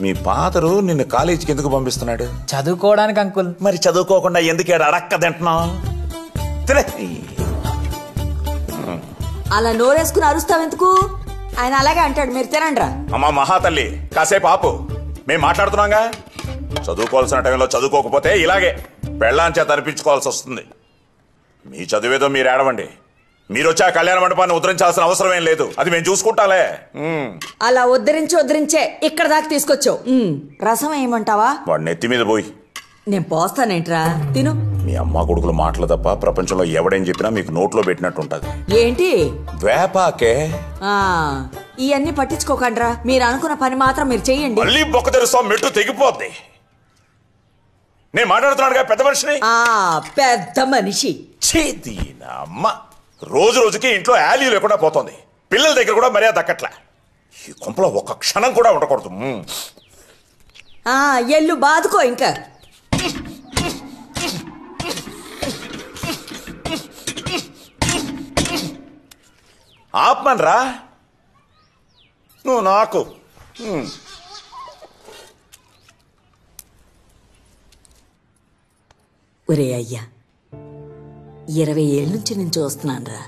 మీ ఫాదరు నిన్ను కాలేజీకి ఎందుకు పంపిస్తున్నాడు? చదువుకోవడానికి అంకుల్. మరి చదువుకోకుండా ఎందుకు అడక్క తింటున్నావు? అలా నోరేసుకుని అరుస్తావెందుకు? ఆయన అలాగే అంటాడు, మీరు తినండ్రా. అమ్మా మహాతల్లి, కాసేపు ఆపు, మేం మాట్లాడుతున్నాగా. చదువుకోవాల్సిన టైంలో చదువుకోకపోతే ఇలాగే పెళ్ళాం చేత అనిపించుకోవాల్సి వస్తుంది. మీ చదివేదో మీరు ఏడవండి. మీరు వచ్చి ఆ కళ్యాణ మండపాన్ని ఉద్ధరించాల్సిన అవసరం ఏం లేదు, అది మేము చూసుకుంటాలే. అలా ఉద్ధరించే ఇక్కడ దాకా తీసుకొచ్చావు. రసం ఏమంటావా? వాడు నెత్తి మీద పోయి. నేను పోస్తానేంట్రా, తిను. మీ అమ్మ కొడుకుల మాటలు తప్ప ప్రపంచంలో ఎవడేం చెప్పినా మీకు నోట్లో పెట్టినట్టు ఉంటది. ఏంటి వేపాకే? ఇవన్నీ పట్టించుకోకండ్రా, మీరు అనుకున్న పని మాత్రం మీరు చెయ్యండి. మళ్ళీ బొక్క తెరుస్తాం, మెట్టు తెగిపోద్ది. నేను మాట్లాడుతున్నాడుగా పెద్ద మనిషిని. పెద్ద మనిషి అమ్మ రోజు రోజుకి ఇంట్లో యాలీ లేకుండా పోతుంది. పిల్లల దగ్గర కూడా మర్యాద దక్కట్లే. ఈ కొంపలో ఒక్క క్షణం కూడా ఉండకూడదు. ఎల్లు బాదుకో ఇంకా. ఆపమనరా నువ్వు నాకు. ఒరే అయ్యా, 20 ఏళ్ళ నుంచి నేను చూస్తున్నానురా.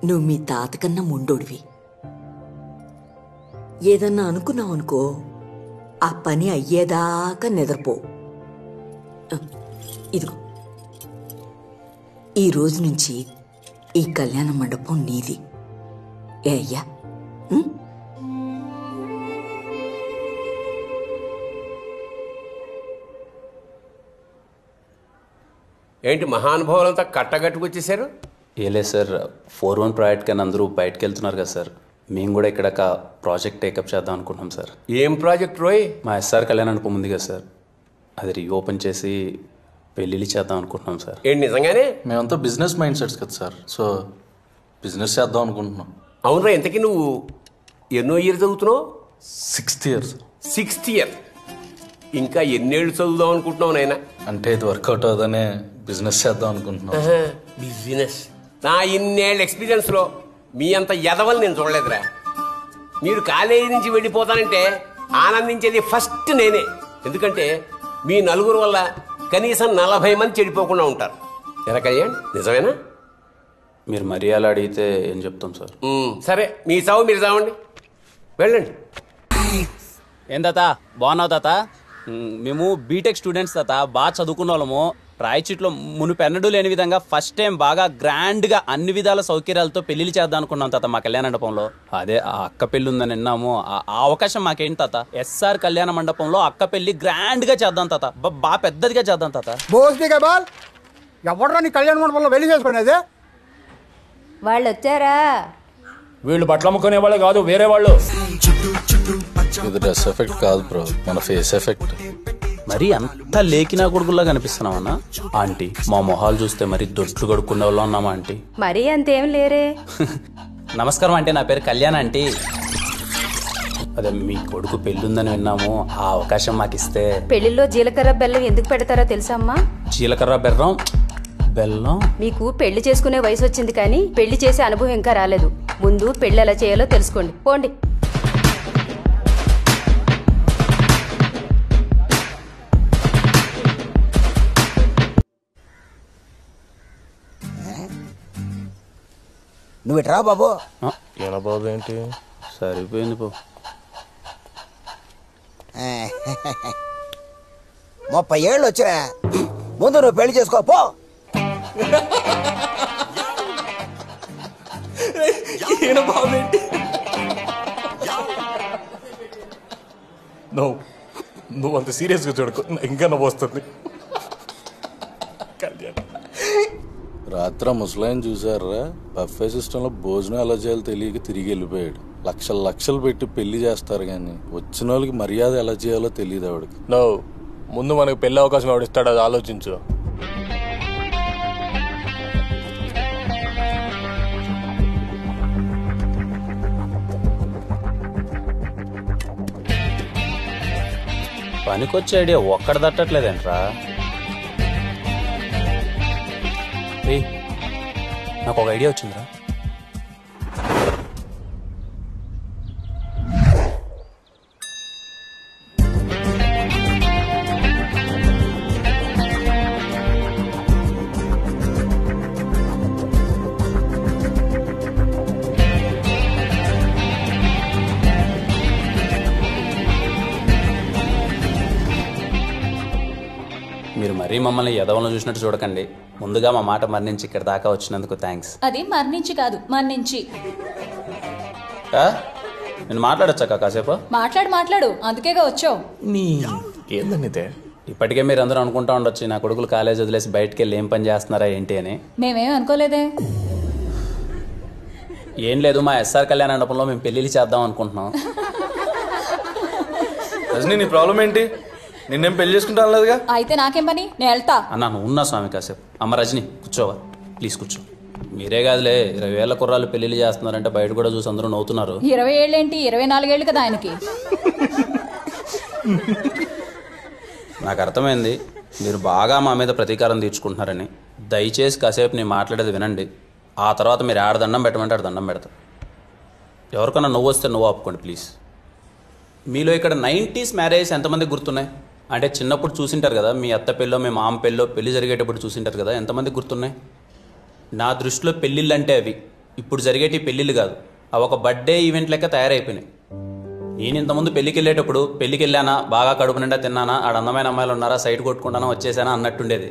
నువ్వు మీ తాతకన్నా ముండోడివి. ఏదన్నా అనుకున్నావు అనుకో, ఆ పని అయ్యేదాకా నిద్రపో. ఇదిగో, ఈ రోజు నుంచి ఈ కళ్యాణ మండపం నీది. ఏ అయ్యా? ఏంటి మహానుభావులంతా కట్టగట్టుకొచ్చేసారు? ఏలే సార్, 4-1 ప్రాజెక్ట్ కానీ అందరూ బయటకు వెళ్తున్నారు కదా సార్. మేము కూడా ఇక్కడ ఒక ప్రాజెక్ట్ టేకప్ చేద్దాం అనుకుంటున్నాం సార్. ఏం ప్రాజెక్ట్ రోయ్? మా ఎస్ఆర్ కళ్యాణ మండపం ఉంది కదా సార్, అది రీఓపెన్ చేసి పెళ్ళిళ్ళు చేద్దాం అనుకుంటున్నాం సార్. ఏంటి నిజంగానే? మేమంతా బిజినెస్ మైండ్ సెట్స్ కదా సార్, సో బిజినెస్ చేద్దాం అనుకుంటున్నాం. అవునరా, ఇంతకీ నువ్వు ఎన్నో ఇయర్ చదువుతున్నావు? 6th year. 6th year. ఇంకా ఎన్నేళ్ళు చదువుదాం అనుకుంటున్నావు నాయన? అంటే ఇది వర్కౌట్ అవుదనే బిజినెస్ చేద్దాం అనుకుంటున్నాం. బిజినెస్. నా ఇన్నేళ్ళ ఎక్స్పీరియన్స్లో మీ అంత ఎదవలు నేను చూడలేదురా. మీరు కాలేజీ నుంచి వెళ్ళిపోతానంటే ఆనందించేది ఫస్ట్ నేనే. ఎందుకంటే మీ నలుగురు వల్ల కనీసం 40 మంది చెడిపోకుండా ఉంటారు. ఎలా కళ్యాణ్, నిజమేనా? మీరు మరీ అలా అడిగితే ఏం చెప్తాం సార్. సరే, మీ చావు మీరు చావండి, వెళ్ళండి. ఏం తాత, బాగున్నావు తాత? మేము బీటెక్ స్టూడెంట్స్ తాత, బాగా చదువుకున్న వాళ్ళము. రాయచీట్లో మునుపెన్నడూ లేని విధంగా ఫస్ట్ టైం బాగా గ్రాండ్గా అన్ని విధాల సౌకర్యాలతో పెళ్లిళ్ళు చేద్దాం అనుకున్నాం తాత మా కళ్యాణ మండపంలో. అదే ఆ అక్క పెళ్లి ఉందని విన్నాము. ఆ అవకాశం మాకేంటి తాత? ఎస్ఆర్ కళ్యాణ మండపంలో అక్క పెళ్లి గ్రాండ్గా చేద్దాం తాత, బాగా పెద్దదిగా చేద్దాం తాత. ఎవడరా నీ కళ్యాణ మండపంలో పెళ్లి చేసుకునేది? వాళ్ళు వచ్చారా? వీళ్ళు బట్టలు అమ్ముకునే వాళ్ళు కాదు, వేరే వాళ్ళు. ఇది డ్రెస్ ఎఫెక్ట్ కాదు బ్రో, మన ఫేస్ ఎఫెక్ట్. మరి అంత లేకినా కొడుకుల్లా కనిపిస్తున్నామన్నా? ఆంటీ మా మొహాలు చూస్తే మరి దొడ్లు కడుక్కునే వాళ్ళు ఉన్నామా ఆంటీ? మరీ అంతేం లేరే. నమస్కారం అంటే, నా పేరు కళ్యాణ్ ఆంటీ. అదే మీ కొడుకు పెళ్ళుందని విన్నాము, ఆ అవకాశం మాకు ఇస్తే. పెళ్లిలో జీలకర్ర బెల్లం ఎందుకు పెడతారో తెలుసా అమ్మా? జీలకర్ర బెల్లం బెల్లం. మీకు పెళ్లి చేసుకునే వయసు వచ్చింది కానీ పెళ్లి చేసే అనుభవం ఇంకా రాలేదు. ముందు పెళ్లి ఎలా చేయాలో తెలుసుకోండి, పోండి. నువ్వు ఇట్రా బాబు. ఏనా బాబు ఏంటి? సరిపోయింది బాబు. 30 ఏళ్ళు వచ్చా, ముందు నువ్వు పెళ్లి చేసుకో పో. నువ్వు అంత సీరియస్గా చూడకు, ఇంకా నవ్వు వస్తుంది. రాత్రి ముసలాయన చూసారా, బఫే సిస్టంలో భోజనం ఎలా చేయాలో తెలియక తిరిగి వెళ్ళిపోయాడు. లక్షలు పెట్టి పెళ్లి చేస్తారు కానీ వచ్చిన వాళ్ళకి మర్యాద ఎలా చేయాలో తెలియదు ఆవిడకి. ముందు మనకు పెళ్లి అవకాశం ఎవడిస్తాడు అది ఆలోచించు. పనికొచ్చే ఐడియా ఒక్కడ తట్టట్లేదేంట్రా? నాకు ఒక ఐడియా వచ్చిందిరా. మీరు మరీ మమ్మల్ని ఎదవలను చూసినట్టు చూడకండి. ముందుగా మా మాట మరణించి ఇక్కడ దాకా వచ్చినందుకు థ్యాంక్స్. అది మరణించి కాదు, మరణించి. నేను మాట్లాడొచ్చాక కాసేపు? మాట్లాడు, అందుకేగా వచ్చావు. ఏందనితే ఇప్పటికే మీరు అందరూ అనుకుంటా ఉండొచ్చు నా కొడుకులు కాలేజ్ వదిలేసి బయటకు వెళ్ళి ఏం పని చేస్తున్నారా ఏంటి అని. మేమేం అనుకోలేదే. ఏం లేదు, మా ఎస్ఆర్ కళ్యాణ మండపంలో మేము పెళ్లిళ్ళు చేద్దాం అనుకుంటున్నాం. రజనీ, నీ ప్రాబ్లం ఏంటి? నిన్నేం పెళ్లి చేసుకుంటాను లేదుగా. అయితే నాకేం పని, నేను వెళ్తా. అన్నా నువ్వు ఉన్నా స్వామి కాసేపు. అమ్మ రజని కూర్చోవా ప్లీజ్, కూర్చో. మీరే కాదులే, 20 ఏళ్ల కుర్రాళ్ళు పెళ్లిళ్ళు చేస్తున్నారంటే బయట కూడా చూసి అందరూ నవ్వుతున్నారు. 20 ఏళ్ళేంటి, 24 ఏళ్ళు కదా ఆయనకి. నాకు అర్థమైంది మీరు బాగా మా మీద ప్రతీకారం తీర్చుకుంటున్నారని. దయచేసి కాసేపు నేను మాట్లాడేది వినండి. ఆ తర్వాత మీరు ఆడ దండం పెట్టమంటే ఆడ దండం పెడతా. ఎవరికన్నా నువ్వు వస్తే నువ్వు ఆపుకోండి ప్లీజ్. మీలో ఇక్కడ 90s మ్యారేజ్ ఎంతమందికి గుర్తున్నాయి? అంటే చిన్నప్పుడు చూసింటారు కదా, మీ అత్త పెళ్ళో మీ మామ పెళ్ళో పెళ్లి జరిగేటప్పుడు చూసింటారు కదా, ఎంతమందికి గుర్తున్నాయి? నా దృష్టిలో పెళ్ళిళ్ళు అంటే అవి ఇప్పుడు జరిగేటి పెళ్ళిళ్ళు కాదు, అవి ఒక బర్త్డే ఈవెంట్ లెక్క తయారైపోయినాయి. నేను ఇంతకుముందు పెళ్ళికి వెళ్ళేటప్పుడు పెళ్ళికి వెళ్ళానా, బాగా కడుపు నిండా తిన్నానా, ఆడ అందమైన అమ్మాయిలు ఉన్నారా, సైట్ కొట్టుకుంటానా, వచ్చేసానా అన్నట్టుండేది.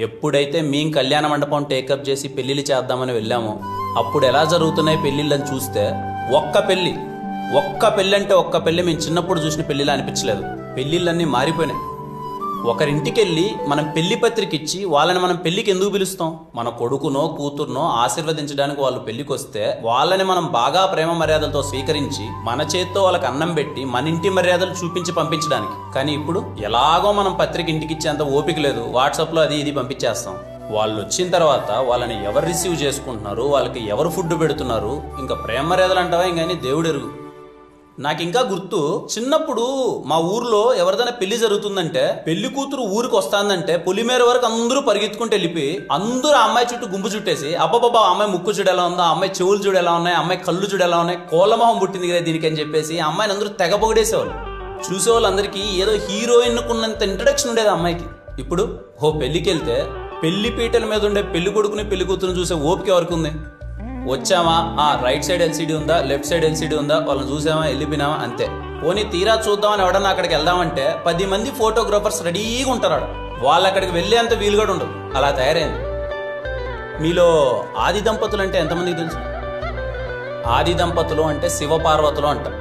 ఎప్పుడైతే మేము కళ్యాణ మండపం టేకప్ చేసి పెళ్ళిళ్ళు చేద్దామని వెళ్ళామో అప్పుడు ఎలా జరుగుతున్నాయి పెళ్ళిళ్ళని చూస్తే ఒక్క పెళ్ళి అంటే ఒక్క పెళ్ళి మేము చిన్నప్పుడు చూసిన పెళ్ళిలా అనిపించలేదు. పెళ్ళిళ్ళన్నీ మారిపోయినాయి. ఒకరింటికి వెళ్ళి మనం పెళ్లి పత్రిక ఇచ్చి వాళ్ళని మనం పెళ్లికి ఎందుకు పిలుస్తాం? మన కొడుకునో కూతురునో ఆశీర్వదించడానికి వాళ్ళు పెళ్లికి వస్తే వాళ్ళని మనం బాగా ప్రేమ మర్యాదలతో స్వీకరించి మన చేత్తో వాళ్ళకి అన్నం పెట్టి మన ఇంటి మర్యాదలు చూపించి పంపించడానికి. కానీ ఇప్పుడు ఎలాగో మనం పత్రిక ఇంటికి ఇచ్చేంత ఓపిక లేదు, వాట్సాప్లో అది ఇది పంపించేస్తాం. వాళ్ళు వచ్చిన తర్వాత వాళ్ళని ఎవరు రిసీవ్ చేసుకుంటున్నారు, వాళ్ళకి ఎవరు ఫుడ్ పెడుతున్నారు, ఇంకా ప్రేమ మర్యాదలు అంటావా ఇంకని దేవుడు ఎరుగు. నాకు ఇంకా గుర్తు, చిన్నప్పుడు మా ఊర్లో ఎవరిదైనా పెళ్లి జరుగుతుందంటే పెళ్లి కూతురు ఊరికి వస్తాందంటే పొలిమేర వరకు అందరూ పరిగెత్తుకుంటూ వెళ్ళిపోయి అందరూ ఆ అమ్మాయి చుట్టూ గుంపు చుట్టేసి అబ్బాబా అమ్మాయి ముక్కు చూడు ఎలా ఉందో, అమ్మాయి చెవులు చూడు ఎలా ఉన్నాయి, అమ్మాయి కళ్ళు చూడు ఎలా ఉన్నాయి, కోళ్ళమొహం పుట్టింది కదా దీనికి అని చెప్పేసి అమ్మాయిని అందరూ తెగ పొగిడేసేవాళ్ళు. చూసేవాళ్ళందరికీ ఏదో హీరోయిన్ కున్నంత ఇంట్రడక్షన్ ఉండేది అమ్మాయికి. ఇప్పుడు పెళ్లికి వెళ్తే పెళ్లి పీటల మీద ఉండే పెళ్లి కొడుకుని పెళ్లి కూతురుని చూసే ఓపిక ఎవరికి ఉంది? వచ్చామా, రైట్ సైడ్ ఎల్సీడీ ఉందా, లెఫ్ట్ సైడ్ ఎల్సీడీ ఉందా, వాళ్ళని చూసామా, వెళ్ళిపోయినామా, అంతే. పోనీ తీరా చూద్దామని ఎవడన్నా అక్కడికి వెళ్దామంటే 10 మంది ఫోటోగ్రాఫర్స్ రెడీగా ఉంటారు. వాళ్ళు అక్కడికి వెళ్ళేంత వీలు కూడా ఉండదు, అలా తయారైంది. మీలో ఆది దంపతులు అంటే ఎంతమందికి తెలుసు? ఆది దంపతులు అంటే శివపార్వతులు అంటారు.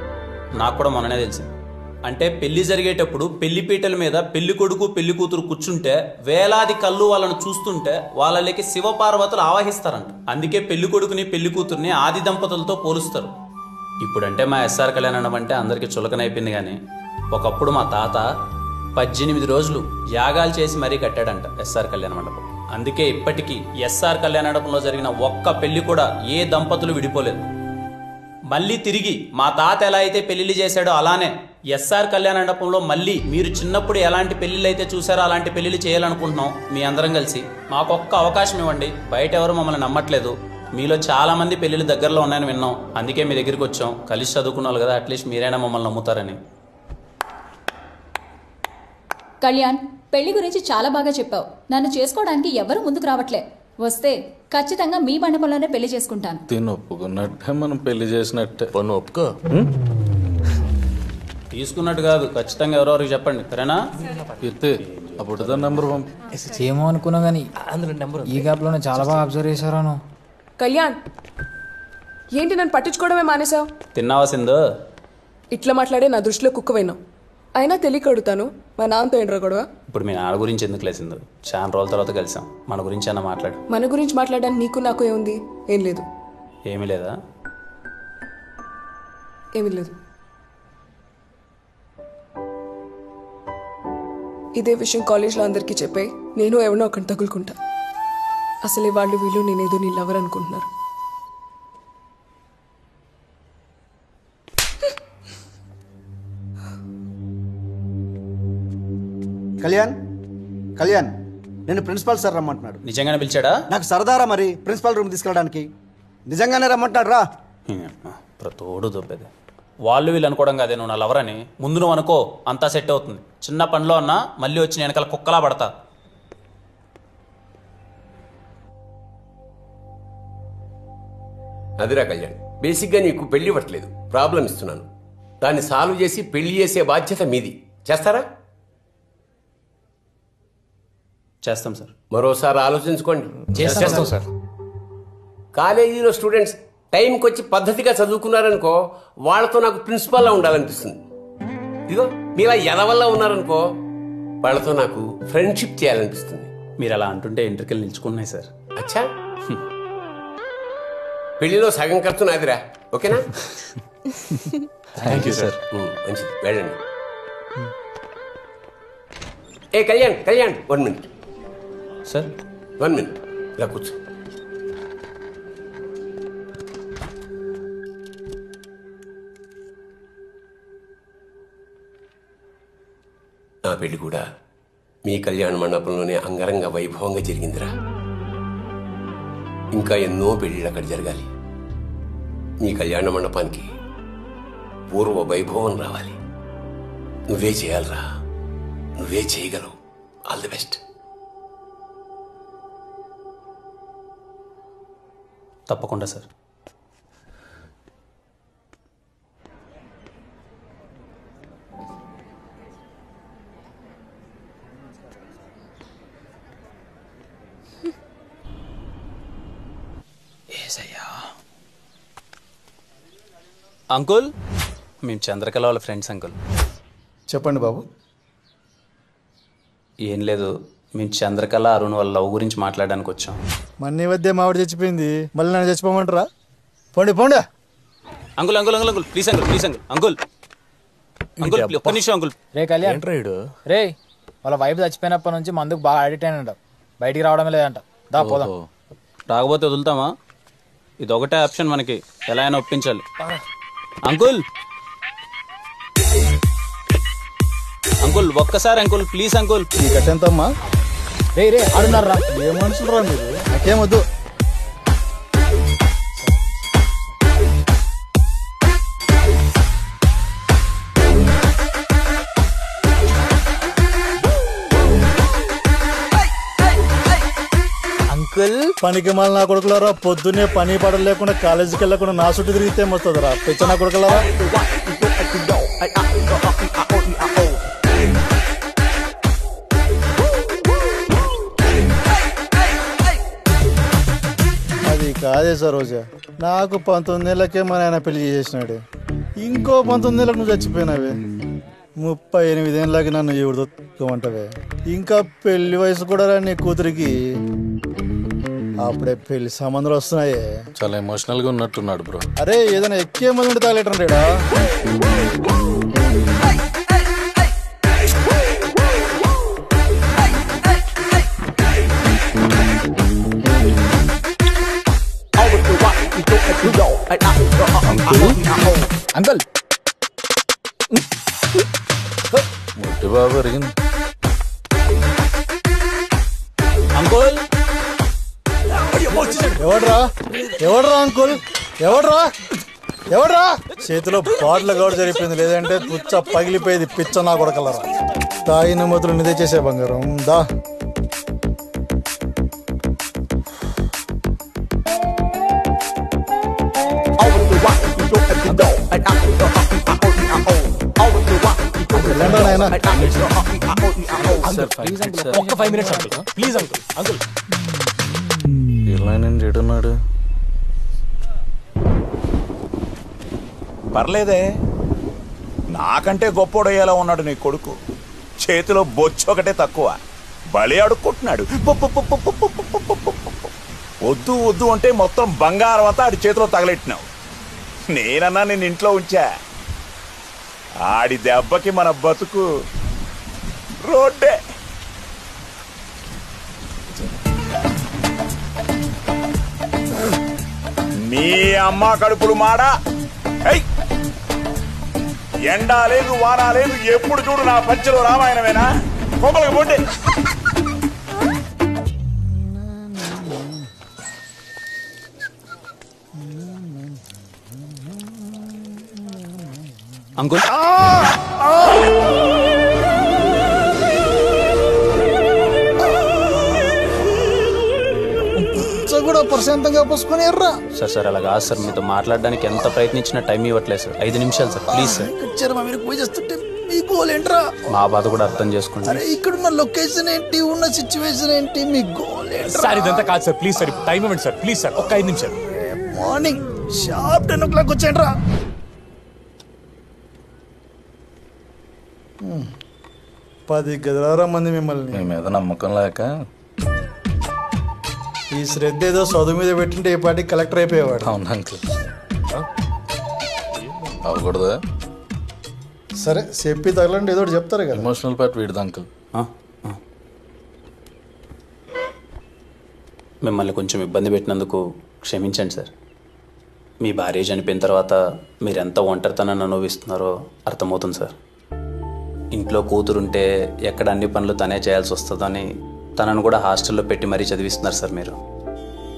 నాకు కూడా మొన్ననే తెలిసింది. అంటే పెళ్లి జరిగేటప్పుడు పెళ్లి పీటల మీద పెళ్లి కొడుకు పెళ్లి కూతురు కూర్చుంటే వేలాది కళ్ళు వాళ్ళను చూస్తుంటే వాళ్ళకి శివపార్వతులు ఆవాహిస్తారంట. అందుకే పెళ్లి కొడుకుని పెళ్లి కూతుర్ని ఆది దంపతులతో పోలుస్తారు. ఇప్పుడంటే మా ఎస్ఆర్ కళ్యాణం అంటే అందరికీ చులకనైపోయింది. కానీ ఒకప్పుడు మా తాత 18 రోజులు యాగాలు చేసి మరీ కట్టాడంట ఎస్ఆర్ కళ్యాణ మండపం. అందుకే ఇప్పటికీ ఎస్ఆర్ కళ్యాణ మండపంలో జరిగిన ఒక్క పెళ్లి కూడా ఏ దంపతులు విడిపోలేదు. మళ్ళీ తిరిగి మా తాత ఎలా అయితే పెళ్లిళ్ళు చేశాడో అలానే ఎస్ఆర్ కళ్యాణ మండపంలో మళ్ళీ మీరు చిన్నప్పుడు ఎలాంటి పెళ్లిళ్ళు అయితే చూసారో అలాంటి పెళ్లిళ్ళు చేయాలనుకుంటున్నాం. మీ అందరం కలిసి మాకొక్క అవకాశం ఇవ్వండి. బయట ఎవరు మమ్మల్ని నమ్మట్లేదు. మీలో చాలా మంది పెళ్లిళ్ళు దగ్గరలో ఉన్నాయని విన్నాం, అందుకే మీ దగ్గరికి వచ్చాం. కలిసి చదువుకున్నాం కదా, అట్లీస్ట్ మీరైనా మమ్మల్ని నమ్ముతారని. కళ్యాణ్, పెళ్లి గురించి చాలా బాగా చెప్పావు. నన్ను చేసుకోవడానికి ఎవరు ముందుకు రావట్లే. వస్తే ఖచ్చితంగా మీ మండపంలోనే పెళ్లి చేసుకుంటాను. తిని ఒప్పుకున్నట్టే మనం పెళ్లి చేసినట్టే. పన్ను ఒప్పుకో. తీసుకున్నట్టు కాదు, ఖచ్చితంగా ఎవరెవరికి చెప్పండి, సరేనా? అప్పుడు నెంబర్ ఏమో అనుకున్నా కానీ ఈ గ్యాప్లోనే చాలా బాగా అబ్జర్వ్ చేశారాను. కళ్యాణ్, ఏంటి నన్ను పట్టించుకోవడమే మానేసావు? తిన్నావా సింధు? ఇట్లా మాట్లాడే నా దృష్టిలో కుక్కవైనావు. అయినా తెలియక అడుగుతాను, మా నాన్నతో ఏంట్రా గొడవ? ఇప్పుడు మీ నాన్న గురించి ఎందుకు లేసిందో, చాలా రోజుల తర్వాత కలిసాం, మన గురించి అన్న మాట్లాడు. మన గురించి మాట్లాడడానికి నీకు నాకు ఏముంది? ఏం లేదు. ఏమీ లేదా? ఏమీ లేదు. ఇదే విషయం కాలేజ్లో అందరికీ చెప్పాయి, నేను ఎవరినో ఒకటి తగులుకుంటా. అసలే వాళ్ళు వీళ్ళు నేనేదో నీ లవర్ అనుకుంటున్నారు. కళ్యాణ్, కళ్యాణ్, నేను ప్రిన్సిపాల్ సార్ రమ్మంటున్నాడు. నిజంగానే పిలిచాడా? నాకు సరదారా మరి ప్రిన్సిపాల్ రూమ్ తీసుకెళ్ళడానికి. నిజంగానే రమ్మంటున్నాడు రా. తోడు దొబ్బేది. వాళ్ళు వీళ్ళు అనుకోవడం కాదే నువ్వు నా లవర్ అని. ముందు నువ్వు అనుకో, అంతా సెట్ అవుతుంది. చిన్న పనిలో అన్నా మళ్ళీ వచ్చి నేను వెనకాల కుక్కలా పడతా. అదిరా కళ్యాణ్, బేసిక్గా నీకు పెళ్లి ఇవ్వట్లేదు, ప్రాబ్లం ఇస్తున్నాను. దాన్ని సాల్వ్ చేసి పెళ్లి చేసే బాధ్యత మీది. చేస్తారా? చేస్తాం సార్. మరోసారి ఆలోచించుకోండి. చేస్తాం సార్. కాలేజీలో స్టూడెంట్స్ టైంకి వచ్చి పద్ధతిగా చదువుకున్నారనుకో, వాళ్ళతో నాకు ప్రిన్సిపాల్లా ఉండాలనిపిస్తుంది. ఇదిగో మీలా ఎదవల్లా ఉన్నారనుకో, వాళ్ళతో నాకు ఫ్రెండ్షిప్ చేయాలనిపిస్తుంది. మీరు అలా అంటుంటే ఎంట్రికలు నిల్చుకున్నాయి సార్. అచ్చా, పెళ్లిలో సగం ఖర్చు నాదిరా, ఓకేనా? Thank you sir. మంచిది, వెళ్ళండి. ఏ Kalyan, Kalyan 1 minute sir. 1 minute, ఇలా కూర్చో. నా పెళ్లి కూడా మీ కళ్యాణ మండపంలోనే అంగరంగ వైభవంగా జరిగిందిరా. ఇంకా ఎన్నో పెళ్లిళ్ళు అక్కడ జరగాలి. మీ కళ్యాణ మండపానికి పూర్వ వైభవం రావాలి. నువ్వే చేయాలరా, నువ్వే చేయగలవు. All the best. తప్పకుండా సార్. అంకుల్, మేము చంద్రకళ వాళ్ళ ఫ్రెండ్స్ అంకుల్. చెప్పండి బాబు. ఏం లేదు, మేము చంద్రకళ అరుణ్ వాళ్ళ లవ్ గురించి మాట్లాడడానికి వచ్చాం. మన్ని మధ్య మావిడ చచ్చిపోయింది, మళ్ళీ నన్ను చచ్చిపోమంటారా? పోండి పోండి. Uncle uncle uncle uncle please uncle, please uncle, uncle uncle ఒక్క నిమిషం అంకుల్. రే కళ్యాణ్, రే వాళ్ళ వైఫ్ చచ్చిపోయినప్పటి నుంచి మందుకు బాగా అడిక్ట్ అయినంట, బయటికి రావడమే లేదంట. దా పోదాం. రాకపోతే వదులుతామా? ఇది ఒకటే ఆప్షన్ మనకి, ఎలా అయినా ఒప్పించాలి. అంకుల్ అంకుల్ ఒక్కసారి అంకుల్ ప్లీజ్ అంకుల్. ఈ కట్టెంతమ్మా? రే రే ఆడున్నారా? ఏ మనుషులు రా మీరు, నాకేమొద్దు. అంకుల్ పనికి మళ్ళీ నా కొడుకులారా, పొద్దున్నే పని పడలు లేకుండా కాలేజీకి వెళ్ళకుండా నా చుట్టూ తిరిగితే వస్తుందిరా పిచ్చ నా కొడుకులారా. అది కాదే సరోజా, నాకు 19 ఏళ్ళకే మా నాయన పెళ్లి చేసినాడు, ఇంకో 19 ఏళ్ళకి నువ్వు చచ్చిపోయినావే, 38 ఏళ్ళకి నన్ను ఎవడు దొక్కమంటావే, ఇంకా పెళ్లి వయసు కూడా రా నీ కూతురికి, అప్పుడే పెళ్లి సంబంధాలు వస్తున్నాయే. చాలా ఎమోషనల్ గా ఉన్నట్టున్నాడు బ్రో. అరే ఏదైనా ఎక్కే మంది తాగలేటండా? అంకుల్ ముట్టి బాబు అరిగింది. అంకుల్ ఎవడ్రా ఎవడ్రా అంకుల్, ఎవడ్రా ఎవడ్రా? చేతిలో బాటిల్ గౌడ జరిగిపోయింది, లేదంటే పుచ్చ పగిలిపోయేది పిచ్చ నా కొడకలరా. తాగిన మొదలు నిదే చేసే బంగారం దా. ఒక్క 5 minutes uncle, please uncle. Uncle ఇలా నేను చెడున్నాడు. పర్లేదే, నాకంటే గొప్పోడయ్యేలా ఉన్నాడు నీ కొడుకు. చేతిలో బొచ్చు ఒకటే తక్కువ, బలి అడుక్కుంటున్నాడు. వద్దు వద్దు అంటే మొత్తం బంగారం అంతా ఆడి చేతిలో తగలెట్టినావు. నేనన్నా నేను ఇంట్లో ఉంచా, ఆడి దెబ్బకి మన బతుకు రోడ్డే. నీ అమ్మ కడుపులు మాడా, ఎండా లేదు వానా లేదు, ఎప్పుడు చూడు నా పంచలో రామాయణమేనా? కొమ్మలకి పోండి. అంకుల్ కూడా ప్రశాంతంగా పోసుకొని ఎర్రా. సార్ సార్ అలా కాదు సార్, మీతో మాట్లాడడానికి ఎంత ప్రయత్నించినా టైం ఇవ్వట్లేదు సార్. 5 నిమిషాలు సార్ ప్లీజ్ సార్. మీరు పూజ చేస్తుంటే మీ గోల్ ఏంట్రా? మా బాధ కూడా అర్థం చేసుకుంటారు. అరే ఇక్కడున్న లొకేషన్ ఏంటి, ఉన్న సిచ్యువేషన్ ఏంటి, మీ గోల్ ఏంటి? సార్ ఇదంతా కాదు సార్, ప్లీజ్ సార్ టైం ఇవ్వండి సార్, ప్లీజ్ సార్ ఒక్క 5 నిమిషాలు. Morning sharp 10 o'clock వచ్చేయండిరా. 10 గదిలారా మంది మిమ్మల్ని. మీ మీద నమ్మకం లేక ఈ శ్రద్ధ ఏదో చదువు మీద పెట్టింటే ఏ పార్టీ కలెక్టర్ అయిపోయేవాడు. అవును అంకుల్, అవ్వకూడదా? సరే చెప్పి తగలండి, ఏదో చెప్తారు కదా. ఎమోషనల్ పార్ట్ వీడిది అంకుల్. మిమ్మల్ని కొంచెం ఇబ్బంది పెట్టినందుకు క్షమించండి సార్. మీ భార్య చనిపోయిన తర్వాత మీరు ఎంత ఒంటరితనాన్ని అనుభవిస్తున్నారో అర్థమవుతుంది సార్. ఇంట్లో కూతురుంటే ఎక్కడ అన్ని పనులు తనే చేయాల్సి వస్తుందని తనను కూడా హాస్టల్లో పెట్టి మరీ చదివిస్తున్నారు సార్ మీరు.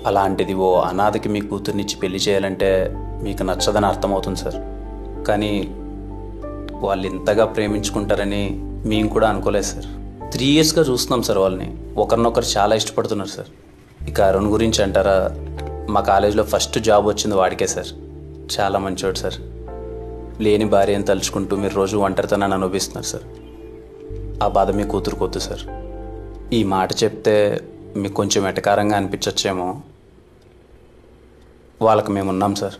అలాంటిది ఓ అనాథకి మీ కూతుర్నిచ్చి పెళ్లి చేయాలంటే మీకు నచ్చదని అర్థమవుతుంది సార్. కానీ వాళ్ళు ఇంతగా ప్రేమించుకుంటారని మేము కూడా అనుకోలేదు సార్. 3 yearsగా చూస్తున్నాం సార్ వాళ్ళని, ఒకరినొకరు చాలా ఇష్టపడుతున్నారు సార్. ఇక అరుణ్ గురించి అంటారా, మా కాలేజీలో ఫస్ట్ జాబ్ వచ్చింది వాడికే సార్. చాలా మంచివాడు సార్. లేని భార్యను తలుచుకుంటూ మీరు రోజు ఒంటరితనాన్ని అనుభవిస్తున్నారు సార్. ఆ బాధ మీ కూతురుకొద్దు సార్. ఈ మాట చెప్తే మీకు కొంచెం ఎటకారంగా అనిపించచ్చేమో, వాళ్ళకి మేము ఉన్నాం సార్.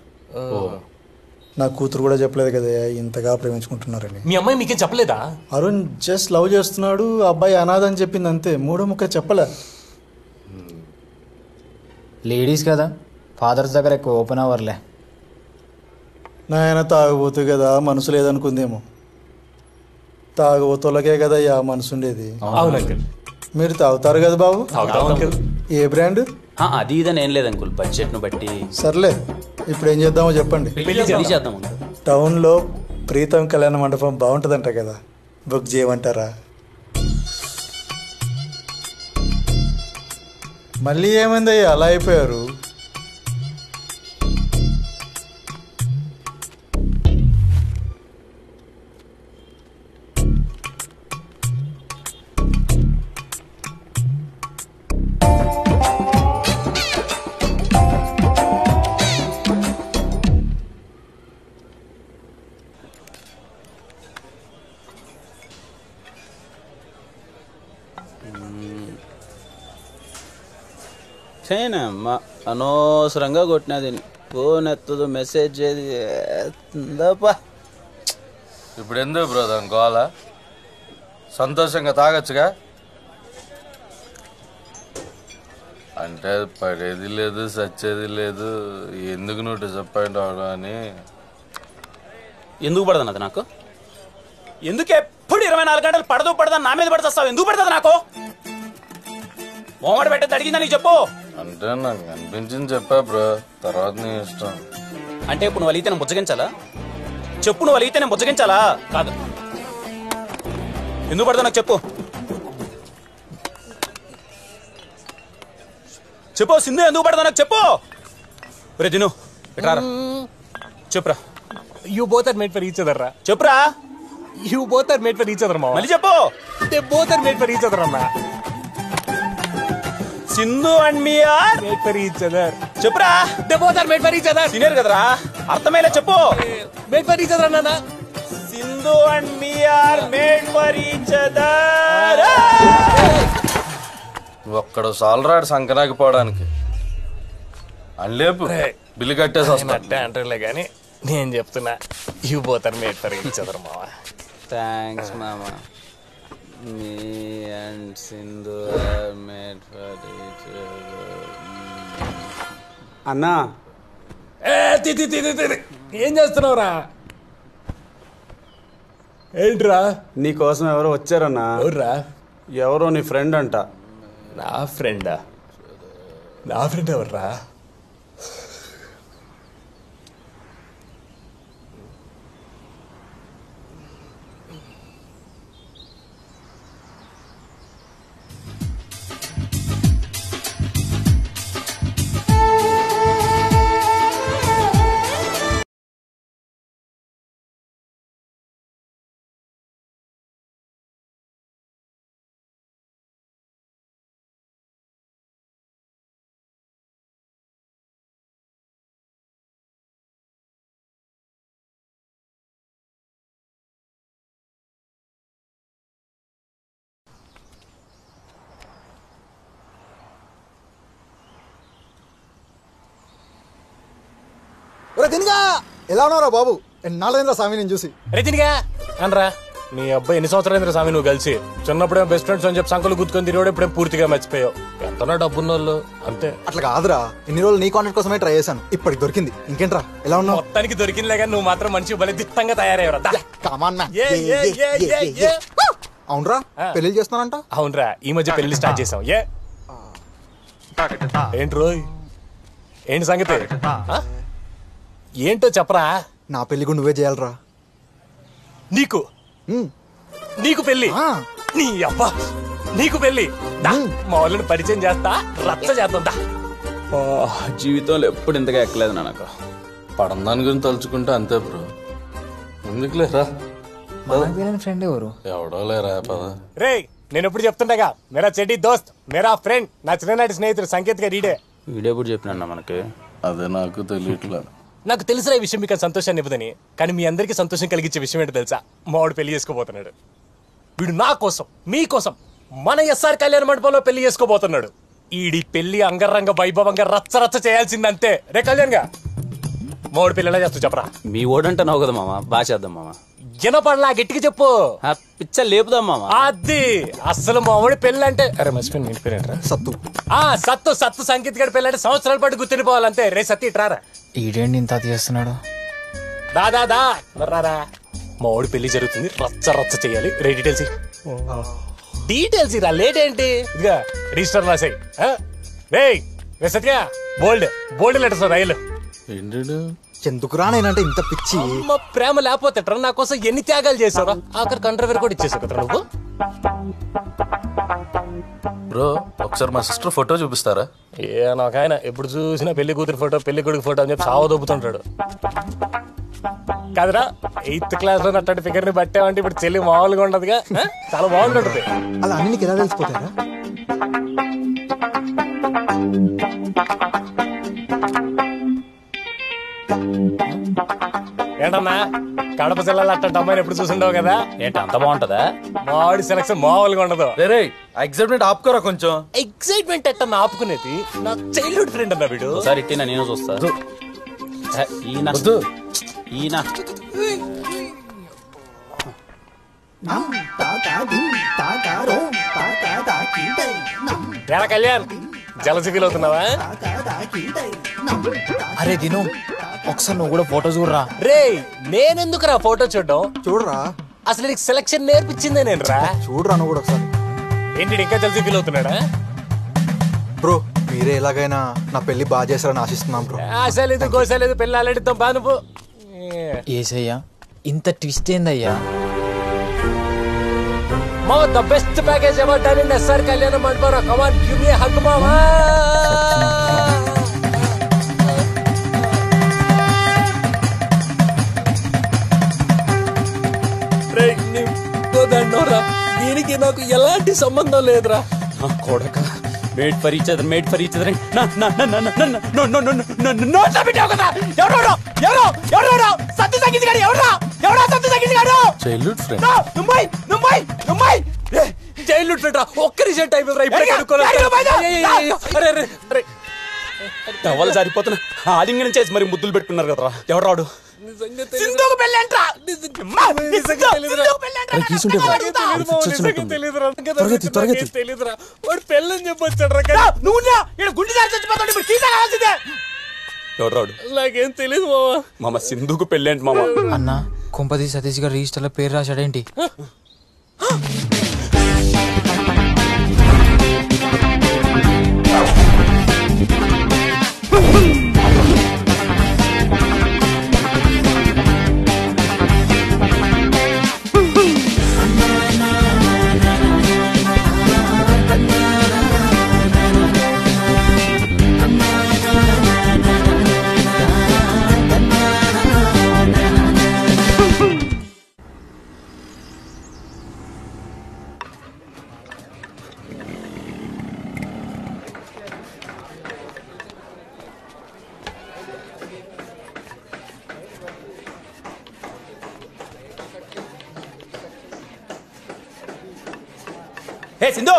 నా కూతురు కూడా చెప్పలేదు కదా ఇంతగా ప్రేమించుకుంటున్నారని. మీ అమ్మాయి మీకేం చెప్పలేదా? అరుణ్ జస్ట్ లవ్ చేస్తున్నాడు, అబ్బాయి అనాథ అని చెప్పింది అంతే, మూడో ముక్క చెప్పలే. లేడీస్ కదా, ఫాదర్స్ దగ్గర ఎక్కువ ఓపెన్ అవర్లే. నాయన తాగబోతు కదా మనసు లేదనుకుందేమో. తాగబోతులకే కదా మనసు ఉండేది. మీరు తాగుతారు కదా బాబు? ఏ బ్రాండ్? అది ఇదని ఏం లేదు అంకుల్, బడ్జెట్ను బట్టి. సర్లే, ఇప్పుడు ఏం చేద్దామో చెప్పండి. చేద్దాం. టౌన్లో ప్రీతం కళ్యాణ మండపం బాగుంటుందంట కదా, బుక్ చేయమంటారా? మళ్ళీ ఏమైందయ్యా అలా అయిపోయారు? చేయనమ్మా అనవసరంగా కొట్టినది, ఫోన్ ఎత్తదు, మెసేజ్ చేది ఎత్తుందప్పా. ఇప్పుడు ఎందుకు బ్రో దాని గోల? సంతోషంగా తాగొచ్చుగా. అంటే పడేది లేదు, సచ్చేది లేదు, ఎందుకు నువ్వు డిసప్పాయింట్ అవడం అని. ఎందుకు పడదు అది నాకు? ఎందుకు ఎప్పుడు 24 గంటలు పడదని నా మీద పడుతావు? ఎందుకు పడుతుంది నాకు? మోమడ పెట్టేది అడిగిందా నీకు చెప్పు. అంటే నాకు అనిపించింది చెప్పా బ్రో, తర్వాత నీ ఇష్టం. అంటే ఇప్పుడు నువ్వు అలిగితే నేను బుజ్జగించాలా? చెప్పు, నువ్వు అలిగితే నేను బుజ్జగించాలా? కాదు, ఎందుకు పడతావు నాకు చెప్పు. చెప్పు సింధు, ఎందుకు పడతావు నాకు చెప్పు. రే దిను ఎట్రారా, చెప్పురా. You both are made for each other రా. చెప్పురా. You both are made for each other మా. మళ్ళీ చెప్పు. They both are made for each other అమ్మా. Sindhu and me are made for each other. చెప్పురా. They both are made for each other. Senior కదరా, అర్థమయ్యేలా చెప్పు. మేడ్ ఫర్ ఈచ్ అదర్ అన్నా. Sindhu and me are made for each other. ఒక్కడు సాలరాడు సంకనాకి పోవడానికి. అల్లేపు bill కట్టేసి వస్తా అంటారులే కానీ నేను చెప్తున్నా, you both are made for each other మావా. థ్యాంక్స్ మామా. Me and Sindhu are made for each other. అన్నా ఏం చేస్తున్నావురా? ఏంట్రా? నీకోసం ఎవరో వచ్చారన్నా. ఎవర్రా? ఎవరో నీ ఫ్రెండ్ అంట. నా ఫ్రెండా? నా ఫ్రెండ్ ఎవర్రా? తినిగా ఎలా ఉన్నారా బాబు? ఎన్నాళ్ళైందా స్వామి నేను చూసి. రజనిగా అనరా, మీ అబ్బాయి ఎన్ని సంవత్సరాలు స్వామి నువ్వు కలిసి? చిన్నప్పుడే బెస్ట్ ఫ్రెండ్స్ అని చెప్పి సంకలు గుర్తుకొని తిరిగి ఇప్పుడే పూర్తిగా మర్చిపోయావు. ఎంతనా డబ్బున్న వాళ్ళు అంతే. అట్లా కాదురా, ఇన్ని రోజులు నీ కాంటాక్ట్ కోసమే ట్రై చేశాను, ఇప్పటికి దొరికింది. ఇంకేంట్రా ఎలా ఉన్నావు? మొత్తానికి దొరికిందిలే కానీ నువ్వు మాత్రం మంచి బలి దిట్టంగా తయారయ్యరా. అవునరా, పెళ్లి చేస్తున్నానంట. అవునరా, ఈ మధ్య పెళ్లి స్టార్ట్ చేసాం. ఏంటి రోయ్, ఏంటి సంగతి? ఏంటో చెప్పరా. నా పెళ్లి కూడా నువ్వే చేయాలరా. నీకు నీకు పెళ్లి? నీ అబ్బా, నీకు పెళ్లి? మా వాళ్ళని పరిచయం చేస్తా, రచ్చ చేద్దా. జీవితంలో ఎప్పుడు ఇంతగా ఎక్కలేదు నాకు. పడం దాని గురించి తలుచుకుంటే అంతే బ్రో. ఎందుకులేరా, ఫ్రెండ్ ఎవరు? ఎవడో లేరా పద. రే, నేను ఎప్పుడు చెప్తుండగా, మేరా చెడ్డి దోస్త్, మేరా ఫ్రెండ్, నా చిన్ననాటి స్నేహితుడు సంకేత్ గా రీడే. వీడెప్పుడు చెప్పినా మనకి? అదే నాకు తెలియట్లా. నాకు తెలిసిన ఈ విషయం మీకు సంతోషాన్ని ఇవ్వదని, కానీ మీ అందరికీ సంతోషం కలిగించే విషయం ఏంటో తెలుసా? మావాడు పెళ్లి చేసుకోబోతున్నాడు. వీడు నా కోసం, మీకోసం మన ఎస్ఆర్ కళ్యాణ మండపంలో పెళ్లి చేసుకోబోతున్నాడు. ఈడి పెళ్లి అంగరంగ వైభవంగా రచ్చ రచ్చ చేయాల్సిందంతే. రే కళ్యాణ్ గా మోడు పిల్లలా చేస్తూ చెప్పరా. మీ ఓడంటున్నావు కదా మామ, బాగా చేద్దాం మామ. గినపడలా గట్టిగా చెప్పు. పిచ్చ లేపుదాం మామ. అది అసలు మామిడి పెళ్ళి అంటే అరే మర్చిపోయింది ఇంటి పేరేంట్రా? సత్తు. సత్తు సత్తు సంగీత్ గడి పెళ్ళి అంటే సంవత్సరాల పాటు గుర్తుండిపోవాలంతే. రే సత్తి ఇట్రారా. ఈడేంటి ఇంత చేస్తున్నాడు? దాదా రారా. మామిడి పెళ్లి జరుగుతుంది, రచ్చ రచ్చ చేయాలి. రే డీటెయిల్స్ ఇరా. లేట్ ఏంటి? ఇదిగా రిజిస్టర్ రాసాయి. రే సత్య బోల్డ్ లెటర్స్ రైలు. ఎందుకురా నేనంటే ఇంత పిచ్చి? అమ్మ ప్రేమ లేకపోతే నా కోసం ఎన్ని త్యాగాలు చేసావురా. ఆఖరి కంట్రవేర్ కూడా ఇచ్చేసావు కదా నువ్వు. బ్రో ఒకసారి మా సిస్టర్ ఫోటో చూపిస్తారా? నాకాయన ఎప్పుడు చూసినా పెళ్లి కూతురు ఫోటో పెళ్లి కొడుకు ఫోటో అని చెప్పి సావ దొబ్బుతుంటాడు కాదురా. 8th క్లాస్ లో అట్లాంటి ఫిగర్ ని పట్టామంటే ఇప్పుడు చెల్లి మామూలుగా ఉండదుగా. చాలా బాగుంటుంది. అలా అన్ని నీకు ఎలా తెలిసిపోతారా? ఏంటన్నా కడప జిల్లాలో అట్లాంటి అమ్మాయిని ఎప్పుడు చూసిండవు కదా. ఏంటి అంత బాగుంటదా? మామిడి సెలక్షన్ మామూలుగా ఉండదు. ఎక్సైట్మెంట్ ఆపుకోరా కొంచెం. ఎక్సైట్మెంట్ ఎట్టన్నా ఆపుకునేది? నా చైల్డ్హుడ్ ఫ్రెండ్ అన్నా వీడు. ఒకసారి ఇట్టినా నేను చూస్తా. ఈయన ఎలా కళ్యాణ్ జలసి ఫీల్ అవుతున్నావా? అరే దిను ఒకసారి నువ్వు కూడా ఫోటో చూడరా. రే నేనెందుకురా ఫోటో చూడడం? చూడరా. అసలు నీకు సెలక్షన్ నేర్పించిందే నేను రా. చూడరా నువ్వు కూడా ఒకసారి. ఏంటి ఇంకా జలసి ఫీల్ అవుతున్నాడా? బ్రో మీరే ఎలాగైనా నా పెళ్లి బాగా చేస్తారని ఆశిస్తున్నాం బ్రో. ఆశలేదు గోసలేదు పెళ్ళి ఆలడిద్దాం బా. నువ్వు ఏసయ్యా ఇంత ట్విస్ట్ ఏందయ్యా? Mama, the best package ever done in SR Kalyana Mandapam. Come on, give me a hug, Mama. దీనికి నాకు ఎలాంటి సంబంధం లేదురా. నా కొడక made for each other childhood friend. Childhood friend రా. ఒక్క రిజెక్ట్ అయిపోయింది. టవల్ సరిపోతున్నా ఆలింగనం చేసి మరి ముద్దులు పెట్టుకున్నారు కదరా. ఎవరాడు? పెళ్ళని చెప్పొచ్చాడు. ఎవరాడు? నాకేం తెలీదు మామ. సింధుకు పెళ్ళేంటి మామ? అన్న కుంపతి సతీష్ గారు రిజిస్టర్ లో పేరు రాశాడేంటి? హే సింధు.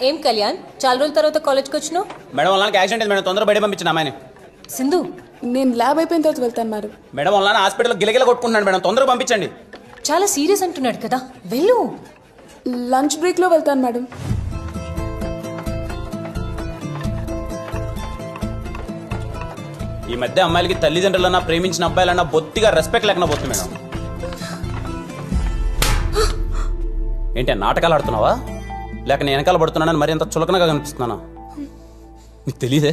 ఏం కళ్యాణ్ చాలా రోజుల తర్వాత కాలేజ్కి వచ్చినావు? మేడం వాళ్ళకి యాక్సిడెంట్ అయింది మేడం. తొందరగా బయట పంపించిన అమ్మాయిని. సింధు నేను ల్యాబ్ అయిపోయిన తర్వాత వెళ్తాను మేడం. మేడం వాళ్ళ హాస్పిటల్లో గిలగిల కొట్టుకుంటున్నాడు మేడం. తొందరగా పంపించండి. చాలా సీరియస్ అంటున్నాడు కదా, వెళ్ళు. లంచ్ బ్రేక్ లో వెళ్తాను మేడం. ఈ మధ్య అమ్మాయిలకి తల్లిదండ్రులన్నా ప్రేమించిన అబ్బాయిలన్నా బొత్తిగా రెస్పెక్ట్ లేకుండా పోతుంది మేడం. ఏంటి నాటకాలు ఆడుతున్నావా? లేక నేను వెనకాల పడుతున్నానని మరి ఎంత చులకనగా కనిపిస్తున్నానా? నీకు తెలియదే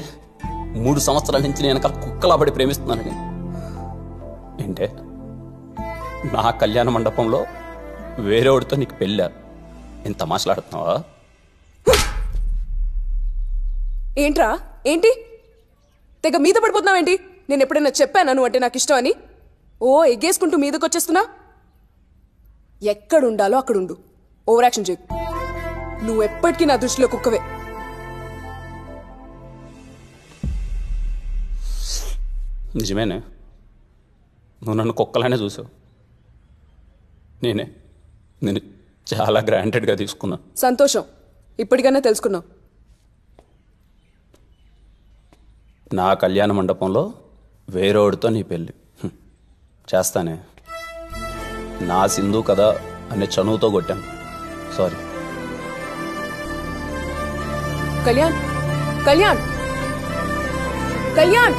3 సంవత్సరాల నుంచి నేను వెనకాల కుక్కలా పడి ప్రేమిస్తున్నానని. ఏంటే నా కళ్యాణ మండపంలో వేరేవాడితో నీకు పెళ్ళా? ఎంత మాట్లాడుతున్నావా? ఏంట్రా ఏంటి తెగ మీద పడిపోతున్నావేంటి? నేను ఎప్పుడైనా చెప్పాను నువ్వు అంటే నాకు ఇష్టం అని? ఓ ఎగ్గేసుకుంటూ మీదకి వచ్చేస్తున్నా. ఎక్కడుండాలో అక్కడుండు. ఓవర్ యాక్షన్ చేయకు. నువ్వు ఎప్పటికీ నా దృష్టిలో కుక్కవే. నిజమేనే, నువ్వు నన్ను కుక్కలానే చూసావు. నేను చాలా గ్రాంటెడ్గా తీసుకున్నా. సంతోషం, ఇప్పటికైనా తెలుసుకున్నావు. నా కళ్యాణ మండపంలో వేరేవాడితో నీ పెళ్ళి చేస్తానే. నా సింధు కదా అనే చనువుతో కొట్టాను, సారీ. కళ్యాణ్ కళ్యాణ్ కళ్యాణ్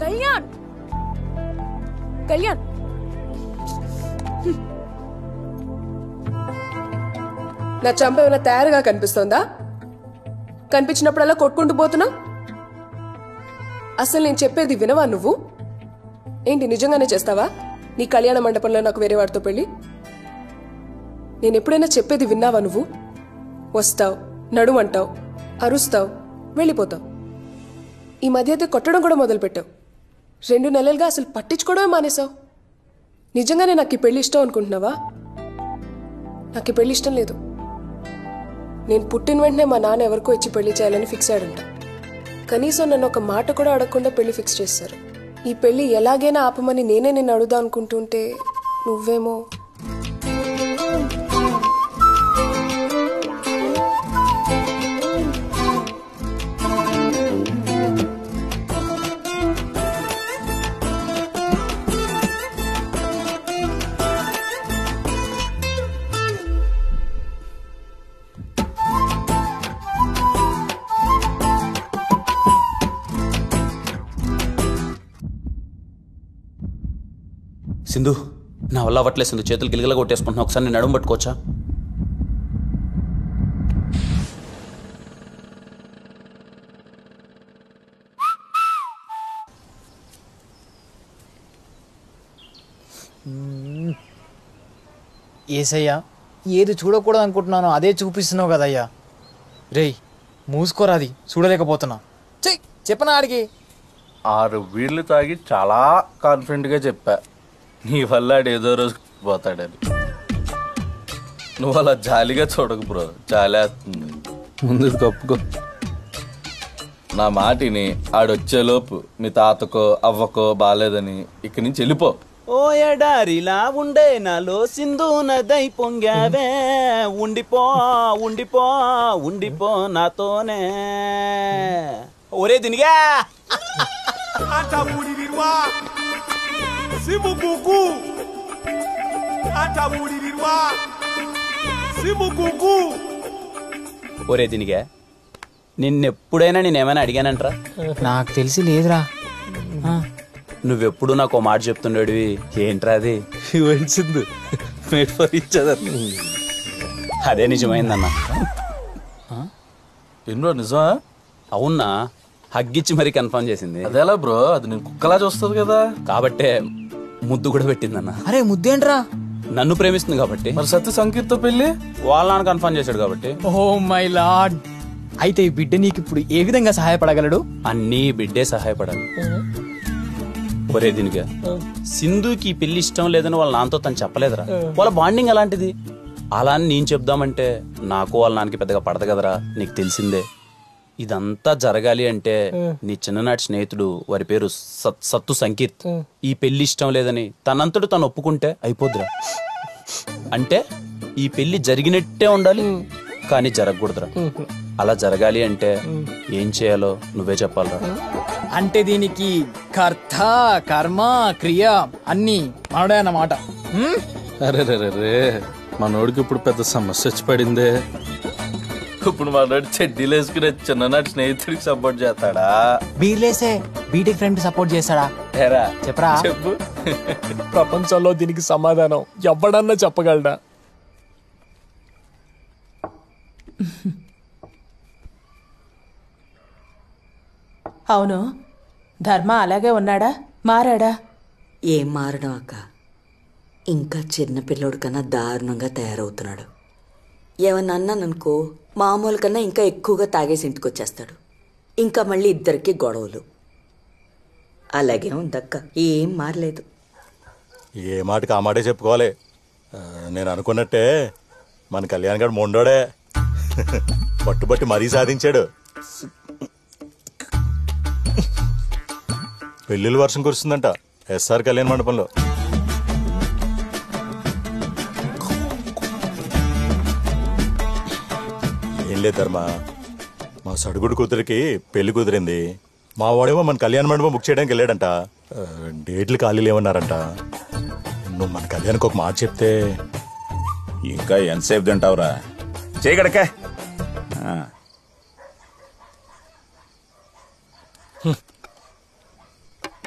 కళ్యాణ్ కళ్యాణ్ నా చంప ఏమైనా తయారుగా కనిపిస్తోందా? కనిపించినప్పుడల్లా కొట్టుకుంటూ పోతున్నావు. అసలు నేను చెప్పేది వినవా నువ్వు? ఏంటి నిజంగానే చేస్తావా నీ కళ్యాణ మండపంలో నాకు వేరే వాడితో పెళ్ళి? నేను ఎప్పుడైనా చెప్పేది విన్నావా నువ్వు? వస్తావు, నడుమంటావు, అరుస్తావు, వెళ్ళిపోతావు. ఈ మధ్య అయితే కొట్టడం కూడా మొదలుపెట్టావు. 2 నెలలుగా అసలు పట్టించుకోవడమే మానేశావు. నిజంగానే నాకు ఈ పెళ్లి ఇష్టం అనుకుంటున్నావా? నాకు ఈ పెళ్లి ఇష్టం లేదు. నేను పుట్టిన వెంటనే మా నాన్న ఎవరికో ఇచ్చి పెళ్లి చేయాలని ఫిక్స్ అయ్యాడంట. కనీసం నన్ను ఒక మాట కూడా అడగకుండా పెళ్లి ఫిక్స్ చేశారు. ఈ పెళ్లి ఎలాగైనా ఆపమని నేనే నిన్ను అడుగుదా అనుకుంటుంటే నువ్వేమో సింధు, నా వల్ల అవ్వట్లేదు సింధు, చేతులు గిలగిలా కొట్టేసుకుంటున్నా. ఒకసారి నేను నడుము పట్టుకోవచ్చా? ఏసయ్యా, ఏది చూడకూడదు అనుకుంటున్నానో అదే చూపిస్తున్నావు కదయ్యా. రేయ్ మూసుకోరాది, చూడలేకపోతున్నా. చెయ్ చెప్పనా ఆడికి. 6 బీర్లు తాగి చాలా కాన్ఫిడెంట్గా చెప్పా, నీ వల్ల ఆడు ఏదో రోజు పోతాడని. నువ్వు అలా జాలిగా చూడకు బ్రో, జాలేస్తుంది. ముందు కప్పుకో. నా మాటిని ఆడొచ్చేలోపు మీ తాతకో అవ్వకో బాలేదని ఇక్కడి నుంచి వెళ్ళిపో. ఓ ఎడారిలా ఉండే నాలో సింధు నదై పొంగావే, ఉండిపో ఉండిపో ఉండిపో నాతోనే. ఒరే దినిగా ఒరే దినిగా, నిన్నెప్పుడైనా నేనేమైనా అడిగానంటరా? నాకు తెలిసి లేదురా. నువ్వెప్పుడు నాకు మాట చెప్తుండేవి, ఏంట్రా అది? Sindhu made for each other. అదే నిజమైందన్న. ఎన్నో నిజమా? అవునా, హగ్గిచ్చి మరీ కన్ఫర్మ్ చేసింది. అదేలా బ్రో, అది నేను కుక్కలా చూస్తుంది కదా, కాబట్టే ముద్దు కూడా పెట్టిందన్న. అరే ముద్దేంట్రా? నన్ను ప్రేమిస్తుంది కాబట్టి. మరి సత్య సంకీర్తో పెళ్లి వాళ్ళ నాన్న కన్ఫర్మ్ చేశాడు కాబట్టి. ఓ మై లార్డ్, అయితే ఈ బిడ్డ నీకు ఇప్పుడు ఏ విధంగా సహాయపడగలడు? అన్నీ బిడ్డే సహాయపడాలి. ఒరే దీనిగా, సింధుకి పెళ్లి ఇష్టం లేదని వాళ్ళ నాన్నతో తను చెప్పలేదురా. వాళ్ళ బాండింగ్ అలాంటిది. అలా అని నేను చెప్దామంటే నాకు వాళ్ళ నాన్నకి పెద్దగా పడదు కదరా, నీకు తెలిసిందే. ఇదంతా జరగాలి అంటే నీ చిన్ననాటి స్నేహితుడు, వారి పేరు సత్తు సంకీర్త్, ఈ పెళ్లి ఇష్టం లేదని తనంతడు తను ఒప్పుకుంటే అయిపోద్దురా. అంటే ఈ పెళ్లి జరిగినట్టే ఉండాలి, కానీ జరగకూడదురా. అలా జరగాలి అంటే ఏం చేయాలో నువ్వే చెప్పాలరా. అంటే దీనికి కర్త కర్మ క్రియ అన్ని మనడే అన్నమాట. అరే రే రే, మనోడికి ఇప్పుడు పెద్ద సమస్య వచ్చి పడిందే. ఇప్పుడు మనోడు చెడ్డీలు వేసుకునే చిన్ననాటి స్నేహితుడికి సపోర్ట్ చేస్తాడా? బీర్లేసే బీటెక్ ఫ్రెండ్ సపోర్ట్ చేస్తాడా? చెప్పరా, చెప్పు. ప్రపంచంలో దీనికి సమాధానం ఎవడన్నా చెప్పగలడా? అవును, ధర్మ అలాగే ఉన్నాడా, మారాడా? ఏం మారడం అక్క, ఇంకా చిన్నపిల్లోడి కన్నా దారుణంగా తయారవుతున్నాడు. ఏమన్నా అన్నాననుకో, మామూలు కన్నా ఇంకా ఎక్కువగా తాగేసి ఇంటికి వచ్చేస్తాడు. ఇంకా మళ్ళీ ఇద్దరికి గొడవలు. అలాగే ఉందక్క, ఏం మారలేదు. ఏ మాటకి ఆ మాటే చెప్పుకోవాలి. నేను అనుకున్నట్టే మన కళ్యాణ్ గారు మొండోడే, పట్టుబట్టి మరీ సాధించాడు. పెళ్ళిళ్ళ వర్షం కురుస్తుందంట ఎస్ఆర్ కళ్యాణ మండపంలో. ఏం లేదు ధర్మ, మా సడుగుడు కూతురికి పెళ్లి కుదిరింది. మా వాడేమో మన కళ్యాణ మండపం బుక్ చేయడానికి వెళ్ళాడంట. డేట్లు ఖాళీలు ఏమన్నారంట. నువ్వు మన కళ్యాణ్కి ఒక మాట చెప్తే. ఇంకా ఎంతసేపు తింటావురా? చేయగడకే.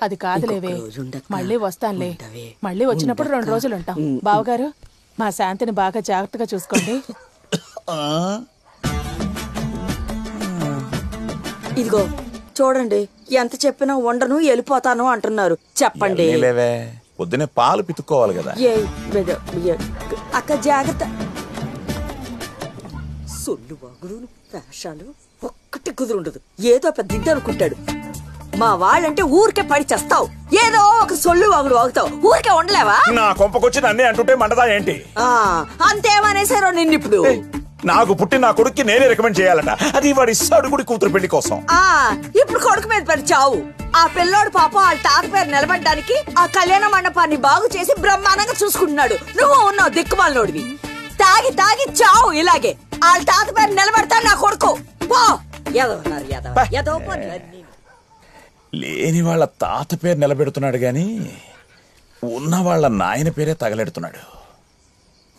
అది కాదులేవే, మళ్ళీ వస్తానులే. మళ్ళీ వచ్చినప్పుడు 2 రోజులు ఉంటాం. బావగారు, మా శాంతిని బాగా జాగ్రత్తగా చూసుకోండి. ఇదిగో చూడండి, ఎంత చెప్పినా ఉండను వెళ్ళిపోతాను అంటున్నారు. చెప్పండి. పొద్దునే పాలు పితుక్కోవాలి కదా. అక్క జాగ్రత్త. సొల్లు వాగుడు వేషాలు ఒక్కటి కుదురుండదు. ఏదో పెద్ద ఇంటి అనుకుంటాడు. మా వాళ్ళంటే ఊరికే పడి చేస్తావు. ఏదో ఒక సొల్లు వాగుడు వాగుతావు. ఊరికే ఉండలేవా? నా కొంపకొచ్చి నన్నే అంటుంటే మండదా ఏంటి? అంతేమనేసారో నిన్నిప్పుడు. నాకు పుట్టి నా కొడుక్కి నేనే రికమెండ్ చేయాలట. అది వాడి సడుగుడి కూతురు పెళ్లి కోసం. ఇప్పుడు కొడుకు మీద పడి చావు. ఆ పిల్లోడు పాపం వాళ్ళ తాత పేరు నిలబడ్డానికి ఆ కళ్యాణ మండపాన్ని బాగు చేసి బ్రహ్మాండంగా చూసుకుంటున్నాడు. నువ్వు ఉన్నావు దిక్కుమాలినోడివి. తాగి తాగి చావు ఇలాగే. వాళ్ళ తాత పేరు నిలబడతాడు నా కొడుకు. పో. లేని వాళ్ళ తాత పేరు నిలబెడుతున్నాడు గాని ఉన్న వాళ్ళ నాయన పేరే తగలెడుతున్నాడు.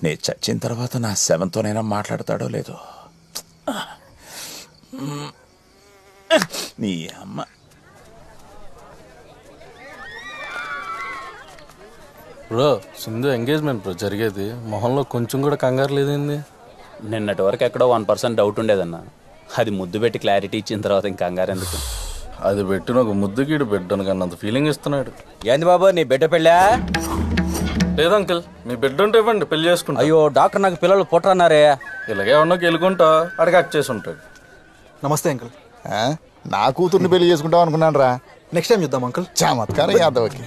నేను చచ్చిన తర్వాత నా శవంతోనైనా మాట్లాడతాడో లేదో. నీ అమ్మ. బ్రో, సింధు ఎంగేజ్మెంట్ బ్రో జరిగేది. మొహంలో కొంచెం కూడా కంగారు లేదండి. నిన్నటి వరకు ఎక్కడో 1% డౌట్ ఉండేదన్నా. అది ముద్దు పెట్టి క్లారిటీ ఇచ్చిన తర్వాత ఇంకా కంగారు ఎందుకు? అది పెట్టిన ఒక ముద్దుగీడు బిడ్డను కన్నా అంత ఫీలింగ్ ఇస్తున్నాడు. ఏంది బాబు, నీ బిడ్డ పెళ్ళా? లేదు అంకుల్, మీ బిడ్డ ఉంటే ఇవ్వండి, పెళ్లి చేసుకుంటా. అయ్యో డాక్టర్, నాకు పిల్లలు పుట్టరన్నారే. ఇలాగే ఉన్నా వెళ్ళుకుంటా అడిగి అక్ చేసి ఉంటాడు. నమస్తే అంకుల్. నా కూతుర్ని పెళ్లి చేసుకుంటాం అనుకున్నాను రా. నెక్స్ట్ టైం చూద్దాం అంకుల్. చమత్కారం యాదవ్కి.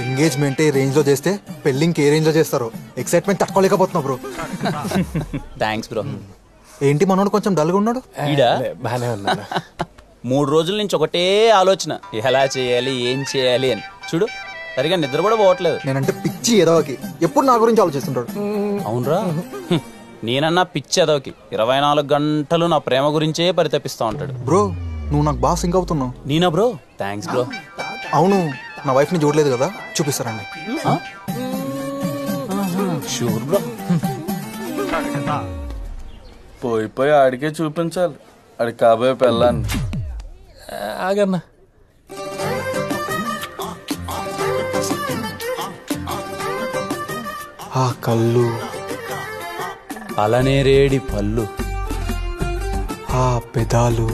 ఎంగేజ్మెంట్ ఏ రేంజ్ లో చేస్తే పెళ్లి ఇంకే రేంజ్ లో చేస్తారో ఎక్సైట్మెంట్ తట్టుకోలేకపోతున్నా బ్రో. Thanks bro. ఏంటి మనోడు కొంచెం డల్గా ఉన్నాడు? బానే ఉన్నాడు. 3 రోజుల నుంచి ఒకటే ఆలోచన, ఎలా చేయాలి ఏం చేయాలి అని. చూడు, సరిగా నిద్ర కూడా పోవట్లేదు. నేనంటే పిచ్చి ఎదవకి, ఎప్పుడు నా గురించి ఆలోచిస్తుంటాడు. అవునరా, నేనన్నా పిచ్చి ఎదవకి 24 గంటలు నా ప్రేమ గురించే పరితపిస్తా ఉంటాడు. బ్రో, నువ్వు నాకు బాగా సింక్ అవుతున్నావు. నేనా బ్రో? Thanks bro. అవును, నా వైఫ్ ని చూడలేదు కదా, చూపిస్తారండి. Sure bro. పోయి ఆడికే చూపించాలి, ఆడికి కాబోయే పెళ్ళాన్ని. ఆగన్నా, ఆ కళ్ళు, అలానే రేడి పళ్ళు, ఆ పెదాలు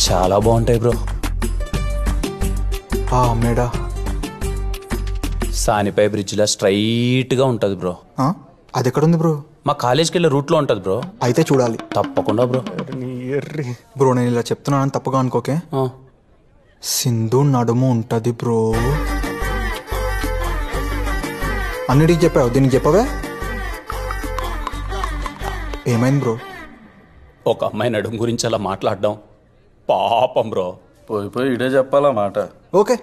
చాలా బాగుంటాయి బ్రో. ఆ మెడ సానిపై బ్రిడ్జ్ లా స్ట్రైట్ గా ఉంటది బ్రో. అది ఎక్కడుంది బ్రో? మా కాలేజ్కి వెళ్ళే రూట్ లో ఉంటది బ్రో. అయితే చూడాలి తప్పకుండా బ్రో. బ్రో, నేను ఇలా చెప్తున్నానని తప్పుగా అనుకోకే. సింధు నడుము ఉంటది బ్రో. అన్నిటికి చెప్పావు, దీనికి చెప్పవే? ఏమైంది బ్రో? ఒక అమ్మాయి నడుము గురించి అలా మాట్లాడడం పాపం బ్రో. పోయి ఇడే చెప్పాలా మాట. Okay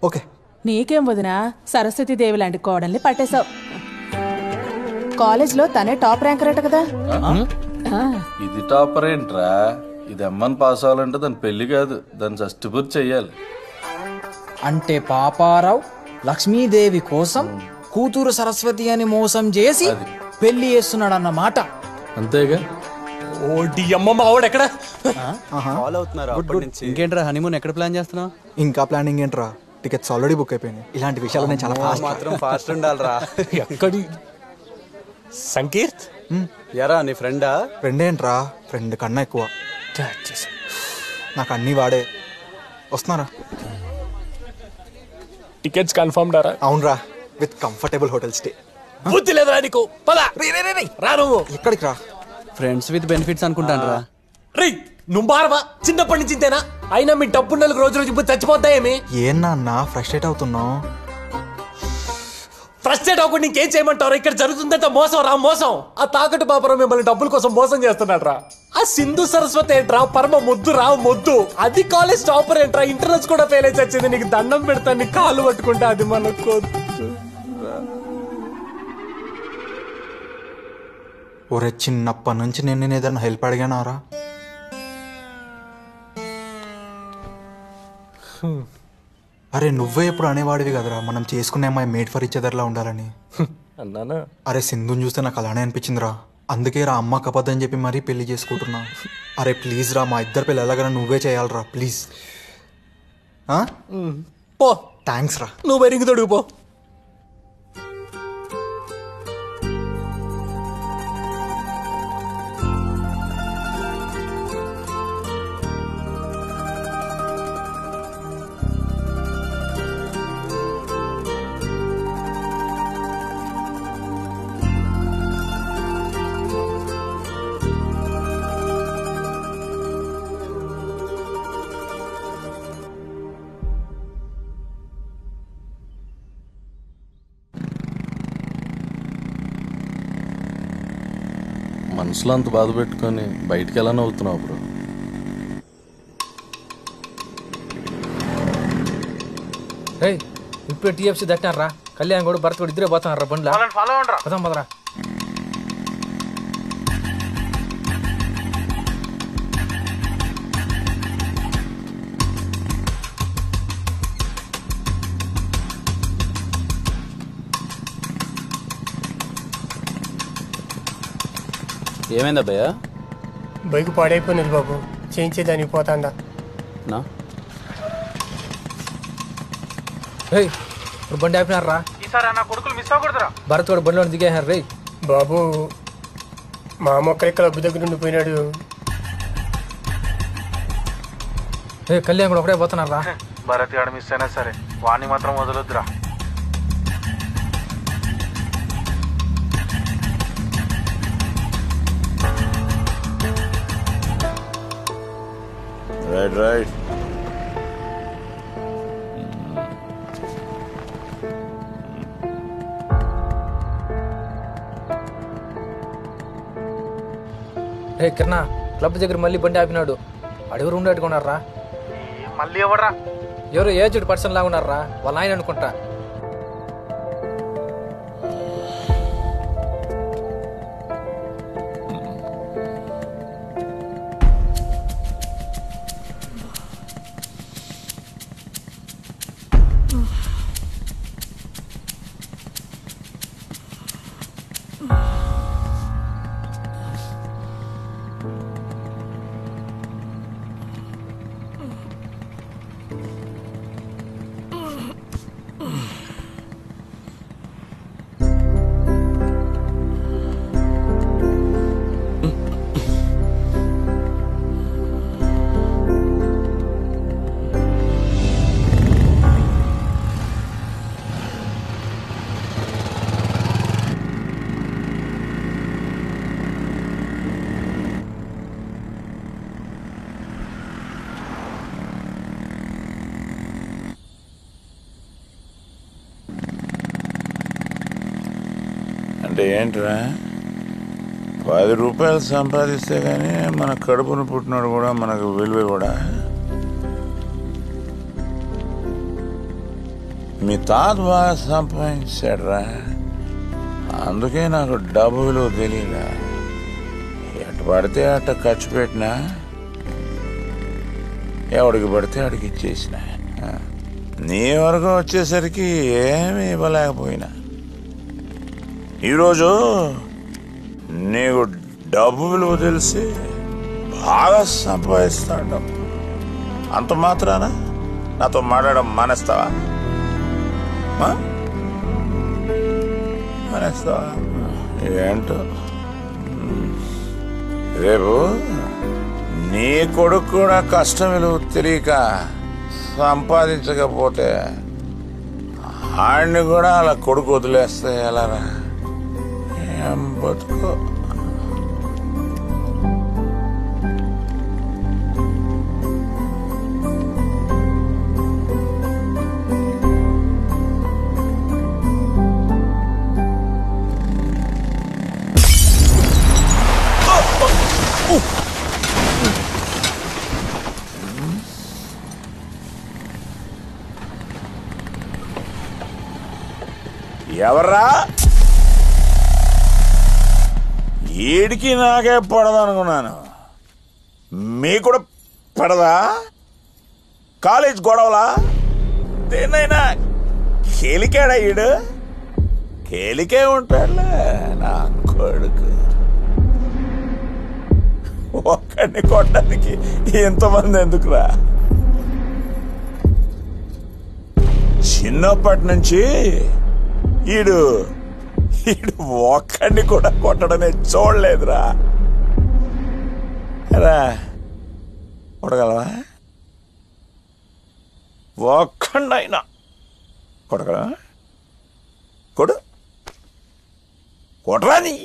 okay. నీకేం వదినా, సరస్వతి దేవి లాంటి కోడల్ని పట్టేశావు. కాలేజ్లో తనే టాప్ ర్యాంకర్ అట కదా. ఇది టాపర్ ఏంట్రా? ఇది అమ్మని పాస్ అవ్వాలంటే దాని పెళ్లి కాదు, దాన్ని షష్టిపూర్తి చెయ్యాలి. అంటే పాపారావు లక్ష్మీదేవి కోసం కూతురు సరస్వతి అని మోసం చేసి పెళ్లి చేస్తున్నాడు అన్నమాట. అంతేగా. ఇంకేంట్రా హనీమూన్ ఎక్కడ ప్లాన్ చేస్తున్నావు? ఇంకా ప్లానింగ్ ఏంట్రా, టికెట్స్ ఆల్రెడీ బుక్ అయిపోయినాయి. ఇలాంటి విషయాలు నేను చాలా ఫాస్ట్ ఉండాలిరా. ఎక్కడి సంకీర్త్ ఎరా నీ ఫ్రెండా? ఫ్రెండ్ ఏంట్రా, ఫ్రెండ్ కన్నా ఎక్కువ. నాకు అన్నీ వాడే. వస్తున్నారా? టికెట్స్ కన్ఫర్మ్ డారా? అవునరా, విత్ కంఫర్టబుల్ హోటల్ స్టే. బుద్ధి లేదురా నీకు? పద రా. నువ్వు ఎక్కడికి రా? ఫ్రెండ్స్ విత్ బెనిఫిట్స్ అనుకుంటాను రా. రే నువ్వు బారవా? చిన్నప్పటి నుంచి ఇంతేనా? అయినా మీ డబ్బు నెలకు రోజు రోజు ఇప్పుడు చచ్చిపోతాయేమి? ఏనా ఫ్రస్ట్రేట్ అవుతున్నావు? ఫ్రస్ట్రేట్ అవ్వకుండా ఇంకేం చేయమంటారు? ఇక్కడ జరుగుతుందంటే మోసం రా, మోసం. ఆ తాకట్టు బాబురావు మిమ్మల్ని డబ్బుల కోసం మోసం చేస్తున్నాడు రా. ఆ సింధు సరస్వతి ఏంట్రా, పరమ మొద్దు రా, మొద్దు. అది కాలేజ్ టాపర్ ఏంట్రా, ఇంటర్నెట్స్ కూడా ఫెయిల్ అయితే వచ్చింది. నీకు దండం పెడతాను, నీ కాళ్ళు పట్టుకుంటే అది మనకు. ఒరే చిన్నప్పటి నుంచి నేను ఏదైనా హెల్ప్ అడిగానారా? అరే నువ్వే ఎప్పుడు అనేవాడివి కదరా మనం చేసుకునే అమ్మాయి మేడ్ ఫర్ ఇచ్ అదర్లా ఉండాలని. అన్నానా? అరే సింధుని చూస్తే నాకు అలానే అనిపించిందిరా. అందుకే రా అమ్మకి అబద్ధం చెప్పి మరీ పెళ్లి చేసుకుంటున్నా. అరే ప్లీజ్ రా, మా ఇద్దరు పెళ్ళి ఎలాగైనా నువ్వే చేయాలరా ప్లీజ్. పో. థ్యాంక్స్ రా. నువ్వు బెరింగ్ తొడుగు పో. మనసులో అంత బాధ పెట్టుకొని బయటికి ఎలా నవ్వుతున్నావు బ్రో? ఇప్పుడు టీఎఫ్సీ దట్టినారా, కళ్యాణ్ కూడా భరత్ కూడా ఇద్దరే పోతున్నారా బండ్లా. ఫాలో పదాం పదరా. ఏమైందా భయ్యా? బైక్ పాడైపోయినది బాబు, చేయించేదానికి పోతాండా. నా ఇప్పుడు బండి ఆపినారా. ఈసారి నా కొడుకులు మిస్ అవ్వకూడదురా. భరత్ కూడా బండిలో దిగేసారు రే. బాబు మా మొక్క క్లబ్ దగ్గర నుండి పోయినాడు. కళ్యాణ్ కూడా ఒకటే పోతున్నారా. భరత్ గాడు మిస్ అయినా సరే వాణ్ణి మాత్రం వదలొద్దురా. Right right. కిరణా క్లబ్ దగ్గర మళ్ళీ బండి ఆపినాడు. అడుగురు ఉండేట్టుకున్నారా. మళ్ళీ ఎవరా? ఎవరు ఏజ్డ్ పర్సన్ లాగా ఉన్నారా, వాళ్ళ ఆయన అనుకుంటా. అంటే ఏంట్రా, 10 రూపాయలు సంపాదిస్తే కానీ మన కడుపును పుట్టినాడు కూడా మనకు విలువ కూడా. మీ తాత బాగా సంపాదించాడురా, అందుకే నాకు డబ్బు విలువ తెలియదా. ఎట్ట పడితే అట్ట ఖర్చు పెట్టినా, ఎవడికి పడితే అడిగి ఇచ్చేసిన. నీ వరకు వచ్చేసరికి ఏమీ ఇవ్వలేకపోయినా, ఈరోజు నీకు డబ్బు విలువ తెలిసి బాగా సంపాదిస్తాడు. అంత మాత్రాన నాతో మాట్లాడడం మానేస్తావా? మానేస్తావా ఏంటో. రేపు నీ కొడుకు కూడా కష్టం విలువ తెలియక సంపాదించకపోతే ఆడిని కూడా అలా కొడుకు వదిలేస్తే ఎలారా? ఏం బతుకో. ఎవర్రా? ఈడికి నాకే పడదనుకున్నాను, మీకు కూడా పడదా? కాలేజ్ గొడవలా? దేన్నైనా కేలికాడా ఈడు? కేలికే ఉంటాడులే నా కొడుకు. ఒక్కడిని కొట్టడానికి ఎంతమంది ఎందుకురా? చిన్నప్పటి నుంచి ఈడు ఒక్కడిని కూడా కొట్టడమే చూడలేదురా. రా కొట్టగలవా? ఒక్కడైనా కొట్టగలవా? కొడు కొట్టరా నీ.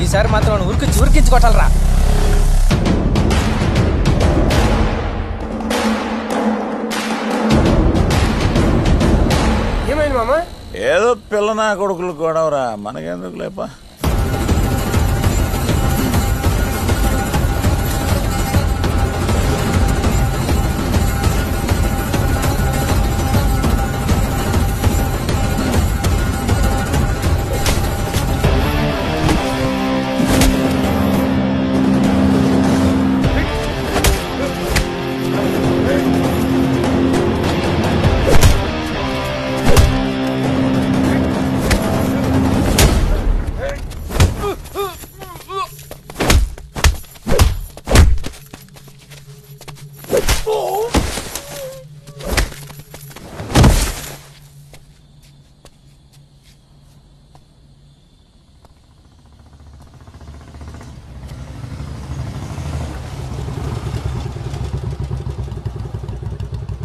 ఈసారి మాత్రం ఉరికించి కొట్టాలరా. ఏమైంది మామ? ఏదో పిల్ల నా కొడుకులు గొడవరా, మనకెందుకు లేపా.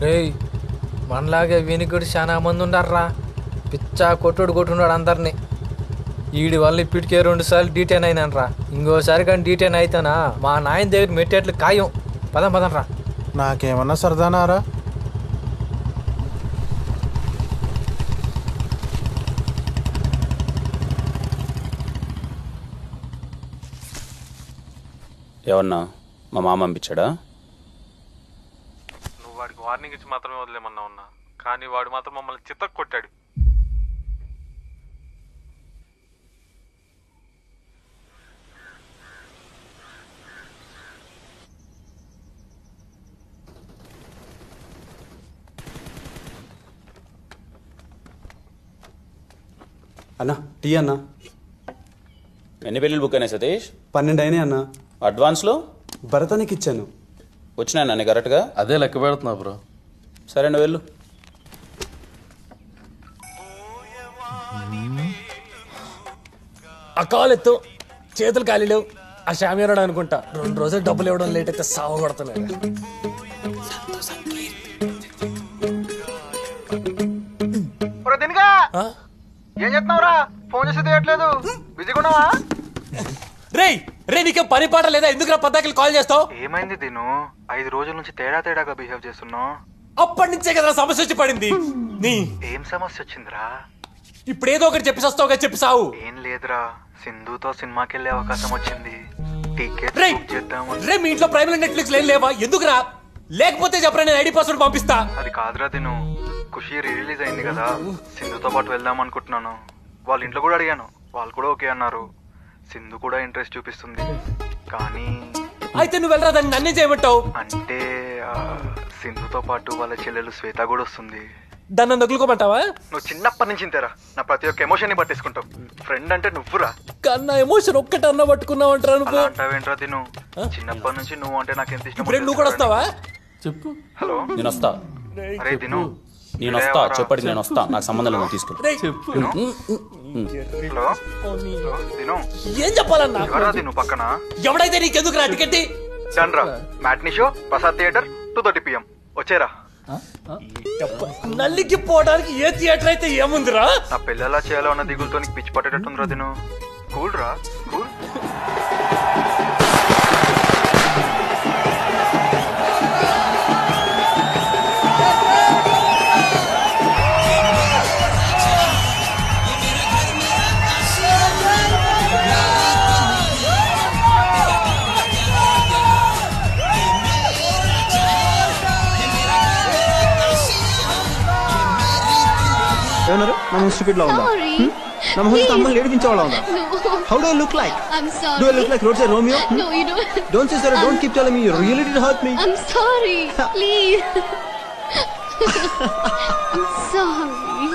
రేయ్, మనలాగే వినికుడు చాలా మంది ఉండారా. పిచ్చా కొట్టున్నాడు అందరినీ. ఈడి వల్ల ఇప్పటికే 2 సార్లు డీటెయిన్ అయినానరా. ఇంకోసారి కానీ డీటెయిన్ అయితేనా మా నాయన దగ్గర మెట్టేట్లు ఖాయం. పదంరా. నాకేమన్నా సరదానారా? ఏమన్నా మా మామ పంపించాడా? నువ్వు వాడికి వార్నింగ్ ఇచ్చి మాత్రమే వదిలేమన్నా ఉన్నా, కానీ వాడు మాత్రం మమ్మల్ని చిత్తకు కొట్టాడు. అన్నా టీ అన్నా. ఎన్ని పెళ్ళిళ్ళు బుక్ అయినాయి సతీష్? 12 అయినాయి అన్నా. అడ్వాన్స్లో భరతానికి ఇచ్చాను. వచ్చినా నన్ను కరెక్ట్గా? అదే లెక్క పెడుతున్నా బ్రో. సరే నువ్వు వెళ్ళు. ఆ కాలు ఎత్తు, చేతులు ఖాళీ లేవు. ఆ షామియానాడు అనుకుంటా 2 రోజులు డబ్బులు ఇవ్వడం లేట్ అయితే సాగు కొడుతున్నాయి. ఏం చెప్తున్నావురా? ఫోన్ చేసి తీయట్లేదు, బిజీగా ఉన్నావా? రేయ్ రే నీకేం పని పాట లేదా? ఎందుకు పద్దాకి కాల్ చేస్తావు? ఏమైంది దీను? 5 రోజుల నుంచి తేడాగా బిహేవ్ చేస్తున్నావు. అప్పటి నుంచే కదా సమస్య వచ్చి పడింది. నీ ఏం సమస్య వచ్చిందిరా? ఇప్పుడు ఏదో ఒకటి చెప్పి వస్తావుగా, చెప్పి సావు. ఏం లేదురా, సింధుతో సినిమాకి వెళ్ళే అవకాశం వచ్చింది. టికెట్ బుక్ చేద్దాము. రే మీ ఇంట్లో ప్రైమ్ నెట్ఫ్లిక్స్ లేవా? ఎందుకురా? లేకపోతే చెప్పరా, నేను ఐడి పాస్వర్డ్ పంపిస్తా. అది కాదురా దీను, ఖుషి రిలీజ్ అయింది కదా, సింధుతో పాటు వెళ్దాం అనుకుంటున్నాను. వాళ్ళ ఇంట్లో కూడా అడిగాను, వాళ్ళు కూడా ఓకే అన్నారు. సింధు కూడా ఇంట్రెస్ట్ చూపిస్తుంది. కానీ అయితే నువ్వు వెళ్ళరా, దాన్ని నన్నే చేయమంటావు? అంటే సింధుతో పాటు వాళ్ళ చెల్లెలు శ్వేత కూడా వస్తుంది. దాన్ని నగులుకోమంటావా? నువ్వు చిన్నప్పటి నుంచి ఇంతేరా, నా ప్రతి ఒక్క ఎమోషన్ ని పట్టేసుకుంటావు. ఫ్రెండ్ అంటే నువ్వురా. కన్నా ఎమోషన్ ఒక్కటన్నా పట్టుకున్నావు అంటారా నువ్వు? అంటావేంట్రా తిను, చిన్నప్పటి నుంచి నువ్వు అంటే నాకు ఎంత ఇష్టం. నువ్వు కూడా వస్తావా? చెప్పు. హలో, నేను వస్తా. అరే తిను, నేను వస్తా, చెప్పండి. నేను వస్తా, నాకు సంబంధం లేదు, తీసుకుని. హలో తిను, ఏం చెప్పాలన్నా? ఎవరా తిను పక్కన? ఎవడైతే నీకెందుకు రా టికెట్? డన్రా, matinee show, Prasad theatre, 2:30 PM. వచ్చేరా. నల్లికి పోవడానికి ఏ థియేటర్ అయితే ఏముందిరా? నా పిల్లలా చేయాలో అన్న దిగులతో నీకు పిచ్చి పట్టేటట్టుందిరా తిను. కూల్ రా, కూల్. ఏమన్నారు? నా మొహం స్టూపిడ్ లా ఉందా? నా మొహం అమ్మని ఏడిపించేవాళ్ళ ఉందా? How do I look like? Do I look like road side Romeo? No, you don't. Don't say sorry, don't keep telling me you really did hurt me. I'm sorry. Please. I'm sorry.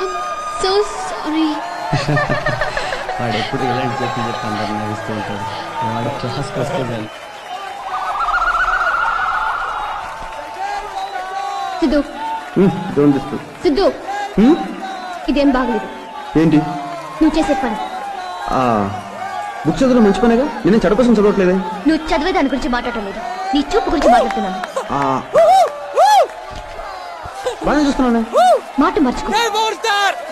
I'm so sorry. వాడు ఎప్పుడు ఇలాంటి చెప్పి అందరు నవ్విస్తూ ఉంటాడు. వాడు క్లాస్కి వస్తుంది. Siddhu, don't disturb. సిద్ధు, ఇదేం బాగలేదు. ఏంటి నువ్వు చేసే పని? బుక్ చదువులో మంచి పనేగా, నేను చెడ కోసం చదవట్లేదే. నువ్వు చదివే దాని గురించి మాట్లాడటం లేదు, నీ చూపు గురించి మాట్లాడుతున్నాను. బాగా చూస్తున్నాను. మాట మర్చుకో.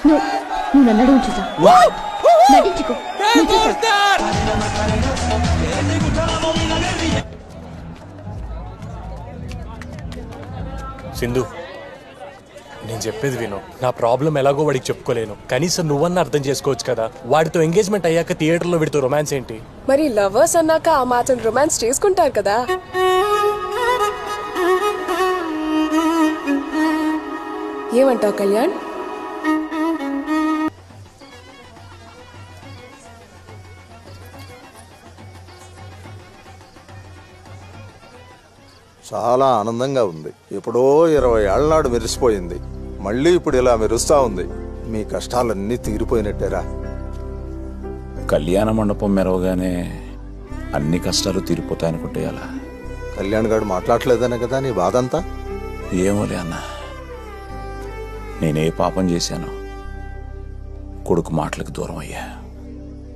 నువ్వు నన్ను అడుగు చూసావు. నటించుకో. సింధు, నేను చెప్పేది విను. నా ప్రాబ్లం ఎలాగో వాడికి చెప్పుకోలేను, కనీసం నువ్వన్నా అర్థం చేసుకోవచ్చు కదా. వాడితో ఎంగేజ్మెంట్ అయ్యాక థియేటర్లో వీడితో రొమాన్స్ ఏంటి? మరి లవర్స్ అన్నాక ఆ మాత్రం రొమాన్స్ చేసుకుంటారు కదా. ఏమంటావు కళ్యాణ్? చాలా ఆనందంగా ఉంది. ఎప్పుడో 20 ఏళ్ల నాడు మెరిసిపోయింది, మళ్ళీ ఇప్పుడు ఇలా మెరుస్తా ఉంది. మీ కష్టాలన్నీ తీరిపోయినట్టేరా. కళ్యాణ మండపం మెరవగానే అన్ని కష్టాలు తీరిపోతాయనుకుంటే అలా. కళ్యాణ్ గారు మాట్లాడలేదనే కదా నీ బాధంతా? ఏమోలే అన్న, నేనే పాపం చేశాను. కొడుకు మాటలకు దూరం అయ్యా.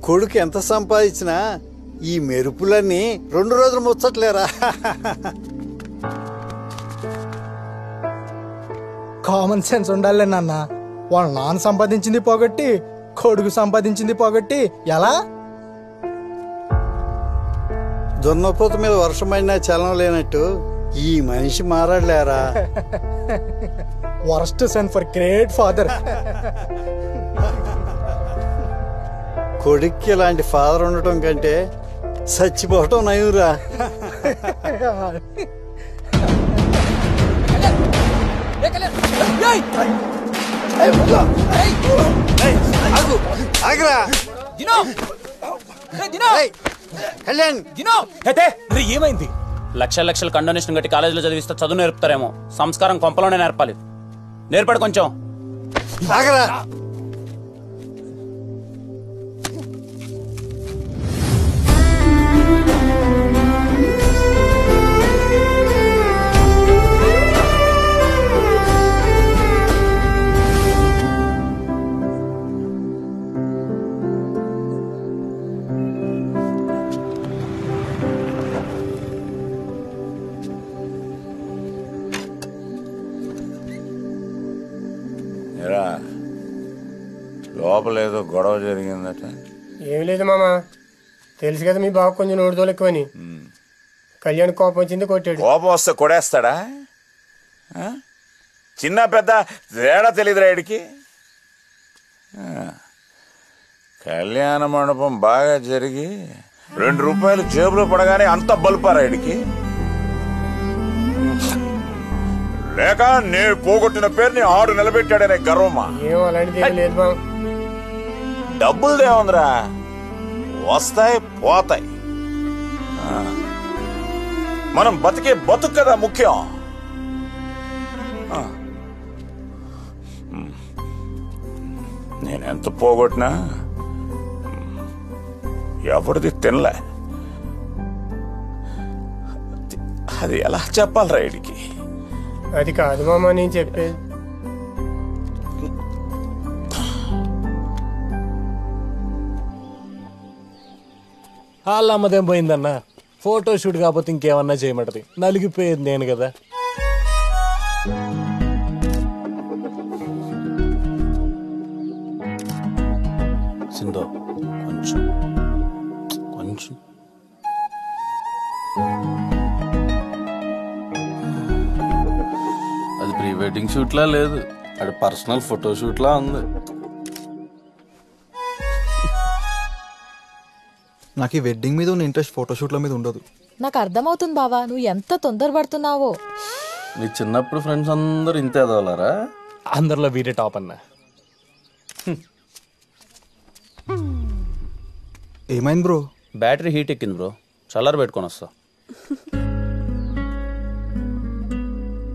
కొడుకు ఎంత సంపాదించినా ఈ మెరుపులన్నీ 2 రోజులు ముచ్చట్లేరా. కామన్ సెన్స్ ఉండాలి నాన్న. వాళ్ళ నాన్న సంపాదించింది పోగొట్టి కొడుకు సంపాదించింది పోగొట్టి ఎలా? దున్నపోత మీద వర్షం పడినా చలనం లేనట్టు ఈ మనిషి మారాడులేరా. Worst son for great father. కొడుక్కి ఇలాంటి ఫాదర్ ఉండటం కంటే చచ్చిపోవటం నయురా. ఏమైంది? లక్షల కండోనేషన్ కట్టి కాలేజీలో చదివిస్తే చదువు నేర్పుతారేమో, సంస్కారం కొంపలోనే నేర్పాలి. నేర్పడు కొంచెం. లోపల ఏదో గొడవ జరిగిందట. ఏం లేదు మామా, తెలుసు కదా మీ బాబు కొంచెం నోడుదోలు ఎక్కువని. కళ్యాణ్ కోపం వచ్చింది కొట్టాడు. కోపం వస్తే కొడేస్తాడా? చిన్న పెద్ద తేడా తెలియదు రాయుడికి. కళ్యాణ మండపం బాగా జరిగి 2 రూపాయలు జేబులో పడగానే అంత బల్పా రాయుడికి. లేక నే పోగొట్టిన పేరుని ఆడు నిలబెట్టాడనే గర్వమా? ఏం అలాంటిది లేదు బాబు. డబ్బులు దేవందిరా, వస్తాయి పోతాయి. మనం బతికే బతుకు కదా ముఖ్యం. నేనెంత పోగొట్టినా ఎవరిది తినలే. అది ఎలా చెప్పాలి రాయుడికి? అది కాదు మామ నేను చెప్పేది. వాళ్ళ అమ్మదేం పోయిందన్నా, ఫోటో షూట్ కాకపోతే ఇంకేమన్నా చేయమంటది. నలిగిపోయేది నేను కదా. సింధు కొంచెం కొంచెం అది ప్రీ వెడ్డింగ్ షూట్లా లేదు, అది పర్సనల్ ఫోటో షూట్లా ఉంది. నాకు ఈ వెడ్డింగ్ మీద ఉన్న ఇంట్రెస్ట్ ఫోటోషూట్ల మీద ఉండదు. నాకు అర్థమవుతుంది బావా, నువ్వు ఎంత తొందరపడుతున్నావో. మీ చిన్నప్పుడు ఫ్రెండ్స్ అందరూ ఇంతే ఎదవలారా? అందరిలో వీడే టాప్ అన్నా. ఏమైంది బ్రో? బ్యాటరీ హీట్ ఎక్కింది బ్రో, చల్లారి పెట్టుకొని వస్తా.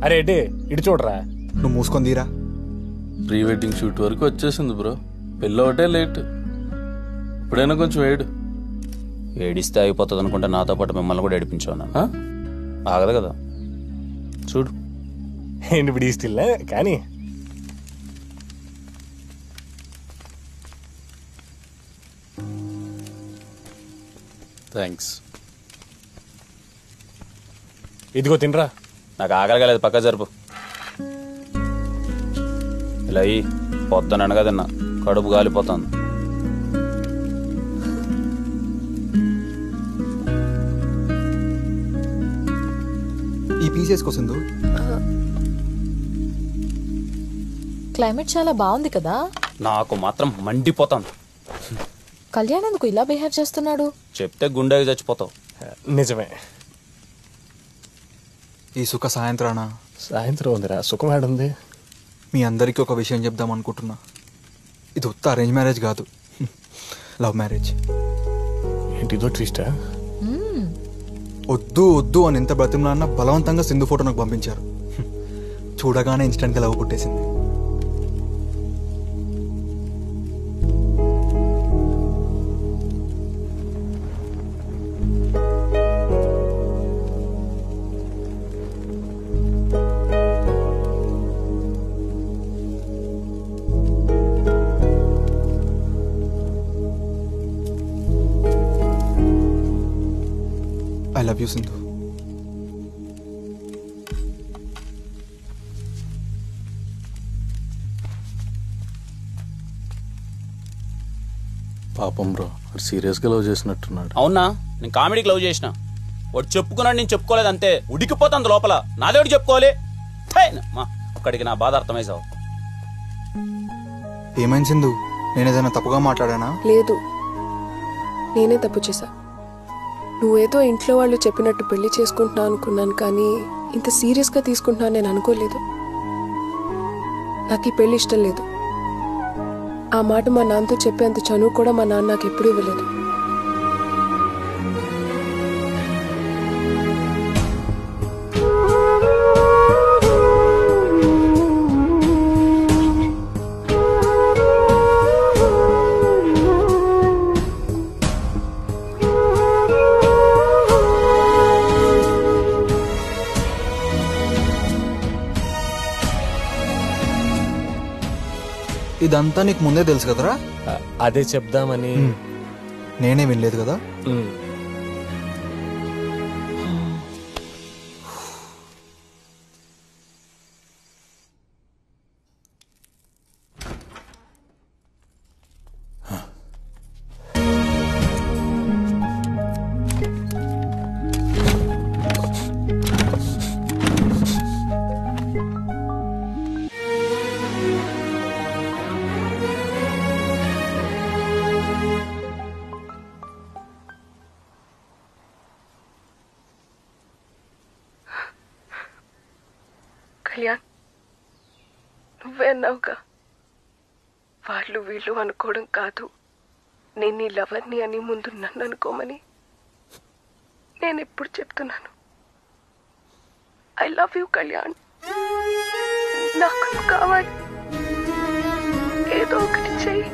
అరే ఏంటి ఇటు చూడరా. నువ్వు మూసుకొని తీరా. ప్రీ వెడ్డింగ్ షూట్ వరకు వచ్చేసింది బ్రో, పెళ్ళి ఒకటే లేట్. ఇప్పుడైనా కొంచెం వేడు. ఏడిస్తే అయిపోతుంది అనుకుంటే నాతో పాటు మిమ్మల్ని కూడా ఏడిపించాను. ఆగదు కదా చూడు. ఏంటి ఇప్పుడు ఈ స్టిల్ కానీ థ్యాంక్స్. ఇదిగో తినరా. నాకు ఆకలిగా లేదు, పక్క జరుపు. ఇలా అయ్యి పొద్దున అనగా తిన్నా, కడుపు గాలిపోతుంది. ఈ పీస్ వేసుకోసిందు. క్లైమేట్ చాలా బాగుంది కదా. నాకు మాత్రం మండిపోతాను. కళ్యాణ్ ఎందుకు ఇలా బిహేవ్ చేస్తున్నాడు? చెప్తే గుండెకి చచ్చిపోతావు. నిజమే. ఈ సుఖ సాయంత్రానా? సాయంత్రం ఉందిరా, సుఖం ఏడుంది? మీ అందరికీ ఒక విషయం చెప్దాం అనుకుంటున్నా. ఇది ఉత్త అరేంజ్ మ్యారేజ్ కాదు, లవ్ మ్యారేజ్. ఏంటిదో ట్విస్టా? వద్దు వద్దు అని ఎంత బ్రతిమలాన్నా బలవంతంగా సింధు ఫోటో నాకు పంపించారు. చూడగానే ఇన్స్టెంట్గా లవ్ పుట్టేసింది. I love you, Sindhu. పాపం బ్రో, వాడు సీరియస్గా లవ్ చేసినట్టున్నాడు. అవునా? నేను కామెడీకి లవ్ చేసిన. వాడు చెప్పుకున్నాడు, నేను చెప్పుకోలేదు అంతే. ఉడికిపోతుంది లోపల. నాదేవాడు చెప్పుకోవాలి. అక్కడికి నా బాధ అర్థమైసావు. ఏమైంది సింధు? నేను ఏదైనా తప్పుగా మాట్లాడానా? లేదు, నేనే తప్పు చేశా. నువ్వేదో ఇంట్లో వాళ్ళు చెప్పినట్టు పెళ్లి చేసుకుంటున్నా అనుకున్నాను, కానీ ఇంత సీరియస్గా తీసుకుంటున్నాను నేను అనుకోలేదు. నాకు ఈ పెళ్లి ఇష్టం లేదు. ఆ మాట మా నాన్నతో చెప్పేంత చనువు కూడా మా నాన్న నాకు ఎప్పుడూ ఇవ్వలేదు. ఇదంతా నీకు ముందే తెలుసు కదరా? అదే చెప్దామని. నేనే వినలేదు కదా. కళ్యాణ్, నువ్వే అన్నావుగా, వాళ్ళు వీళ్ళు అనుకోవడం కాదు, నేను నీ లవర్ని అని ముందు నన్ను అనుకోమని. నేను ఎప్పుడు చెప్తున్నాను, ఐ లవ్ యూ కళ్యాణ్, నాకు నువ్వు కావాలి, ఏదో ఒకటి చెయ్యి.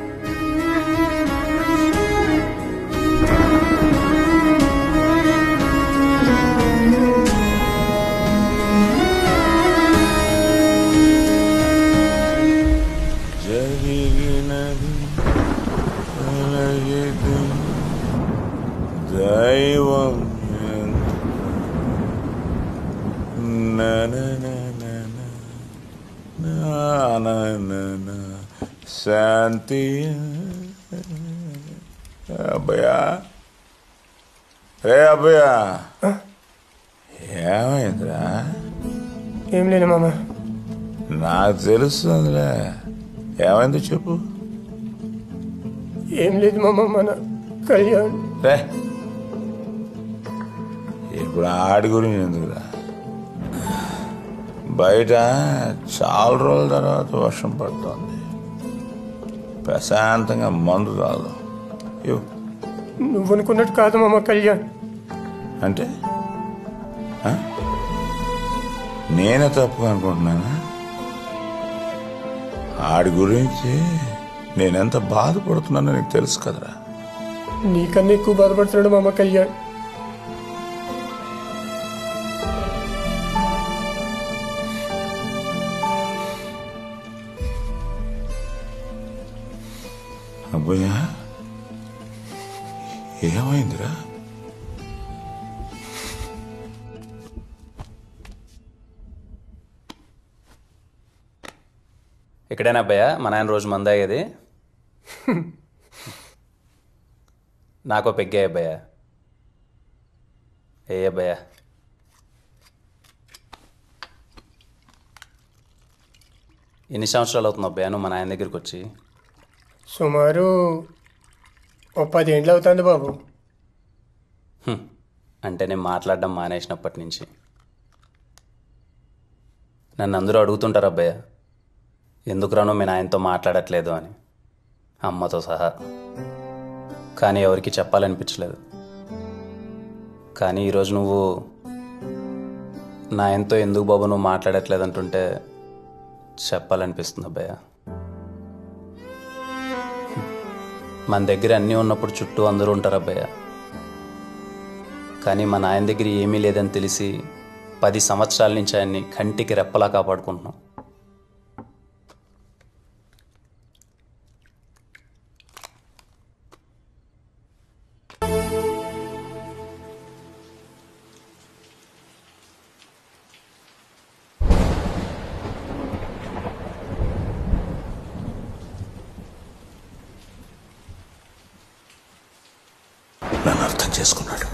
దైవం శాంతి. అబ్బయ్యా, రే అబ్బయ్యా, ఏమైందిరా? ఏం లేదు మామ. నాకు తెలుస్తుందిలే, ఏమైందో చెప్పు. ఏం లేదు మామ, మన కళ్యాణ్. రే, ఇప్పుడు ఆడి గురించి ఎందుకురా? బయట చాలా రోజుల తర్వాత వర్షం పడుతోంది, ప్రశాంతంగా మందు తాగు. నువ్వు అనుకున్నట్టు కాదు మామ కళ్యాణ్. అంటే నేనే తప్పు అనుకుంటున్నానా? ఆడి గురించి నేనెంత బాధపడుతున్నానో నీకు తెలుసు కదరా. నీకన్నా ఎక్కువ బాధపడుతున్నాడు మామ కళ్యాణ్. అబ్బయ్యా, ఏమైందిరా? ఎక్కడైనా అబ్బాయా మా నాయన రోజు మంద అయ్యేది? నాకో పెగ్గే అబ్బాయా. ఏ అబ్బాయా, ఎన్ని సంవత్సరాలు అవుతుంది అబ్బాయా నువ్వు మా నాయన దగ్గరికి వచ్చి? సుమారు 10 ఏళ్ళు అవుతుంది బాబు. అంటే నేను మాట్లాడడం మానేసినప్పటి నుంచి. నన్ను అందరూ అడుగుతుంటారు అబ్బాయ, ఎందుకు రాను మీ నాయనతో మాట్లాడట్లేదు అని, అమ్మతో సహా. కానీ ఎవరికి చెప్పాలనిపించలేదు. కానీ ఈరోజు నువ్వు నాయనతో ఎందుకు బాబు నువ్వు మాట్లాడట్లేదు అంటుంటే చెప్పాలనిపిస్తుంది అబ్బాయ. మన దగ్గర అన్నీ ఉన్నప్పుడు చుట్టూ అందరూ ఉంటారు అబ్బాయ. కానీ మా నాయన దగ్గర ఏమీ లేదని తెలిసి 10 సంవత్సరాల నుంచి ఆయన్ని కంటికి రెప్పలా కాపాడుకుంటున్నాం. నన్ను అర్థం చేసుకున్నాడు.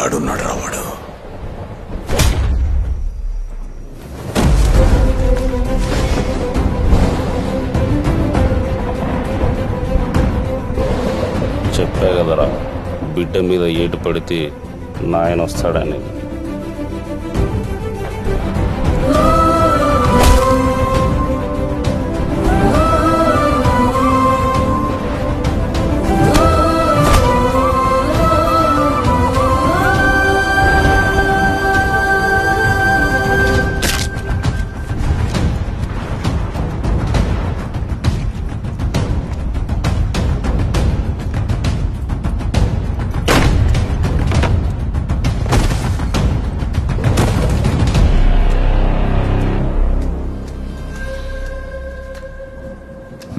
ఆడున్నాడు రావాడు. చెప్పా కదరా, బిడ్డ మీద ఏటు పడితే నాయన వస్తాడని.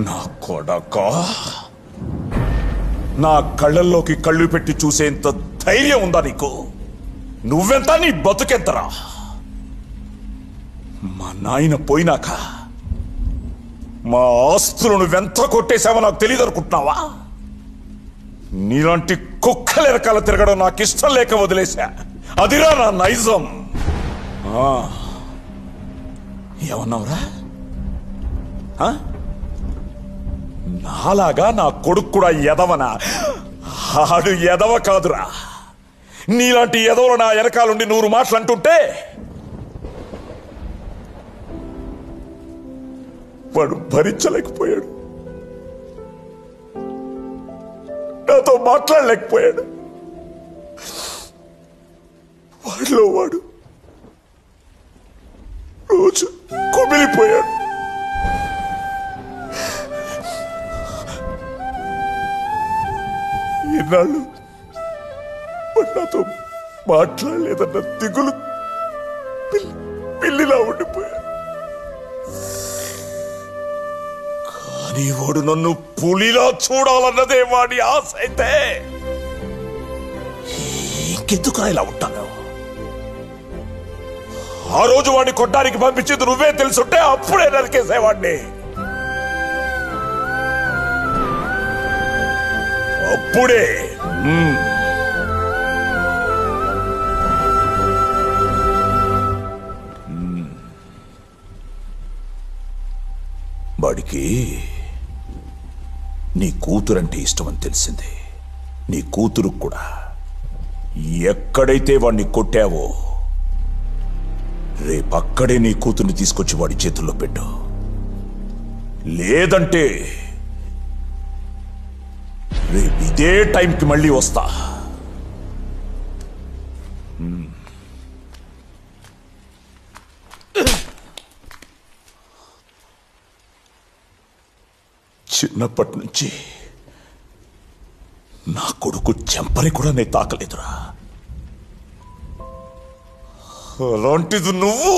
నా కొడకా, నా కళ్ళల్లోకి కళ్ళు పెట్టి చూసేంత ధైర్యం ఉందా నీకు? నువ్వెంత, నీ బతుకెంతరా? మా నాయన పోయినాక మా ఆస్తులు నువ్వెంత కొట్టేశావో నాకు తెలియదు అనుకుంటున్నావా? నీలాంటి కుక్కల వెనకాల తిరగడం నాకు ఇష్టం లేక వదిలేశా. అదిరా నా నైజం. ఏమన్నావురా? నాలాగా నా కొడుకు కూడా ఎదవనా? ఆడు ఎదవ కాదురా. నీలాంటి ఎదవలు నా వెనకాలండి 100 మాటలు అంటుంటే వాడు భరించలేకపోయాడు, నాతో మాట్లాడలేకపోయాడు. వాడిలో వాడు రోజు కుమిలిపోయాడు. ఈనాళ్ళు వాడు నాతో మాట్లాడలేదన్న దిగులు పిల్లిలా ఉండిపోయాడు. కానీ వాడు నన్ను పులిలా చూడాలన్నదే వాడి ఆశ అయితే ఇంకెందుకు ఇలా ఉంటాను? ఆ రోజు వాడిని కొట్టడానికి పంపించేది నువ్వే తెలుసుంటే అప్పుడే నరికేసేవాడిని. అప్పుడే. వాడికి నీ కూతురంటే ఇష్టమని తెలిసింది. నీ కూతురు కూడా. ఎక్కడైతే వాడిని కొట్టావో రేపక్కడే నీ కూతుర్ని తీసుకొచ్చి వాడి చేతుల్లో పెట్టు. లేదంటే రేపు ఇదే టైంకి మళ్ళీ వస్తా. చిన్నప్పటి నుంచి నా కొడుకు చెంపని కూడా నేను తాకలేదురా. అలాంటిది నువ్వు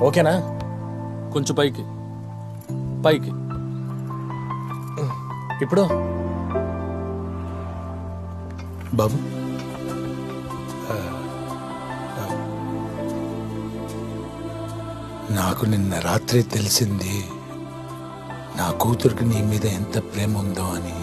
ఓకేనా? కొంచెం పైకి పైకి. ఇప్పుడు బాబు నాకు నిన్న రాత్రి తెలిసింది నా కూతురికి నీ మీద ఎంత ప్రేమ ఉందో అని.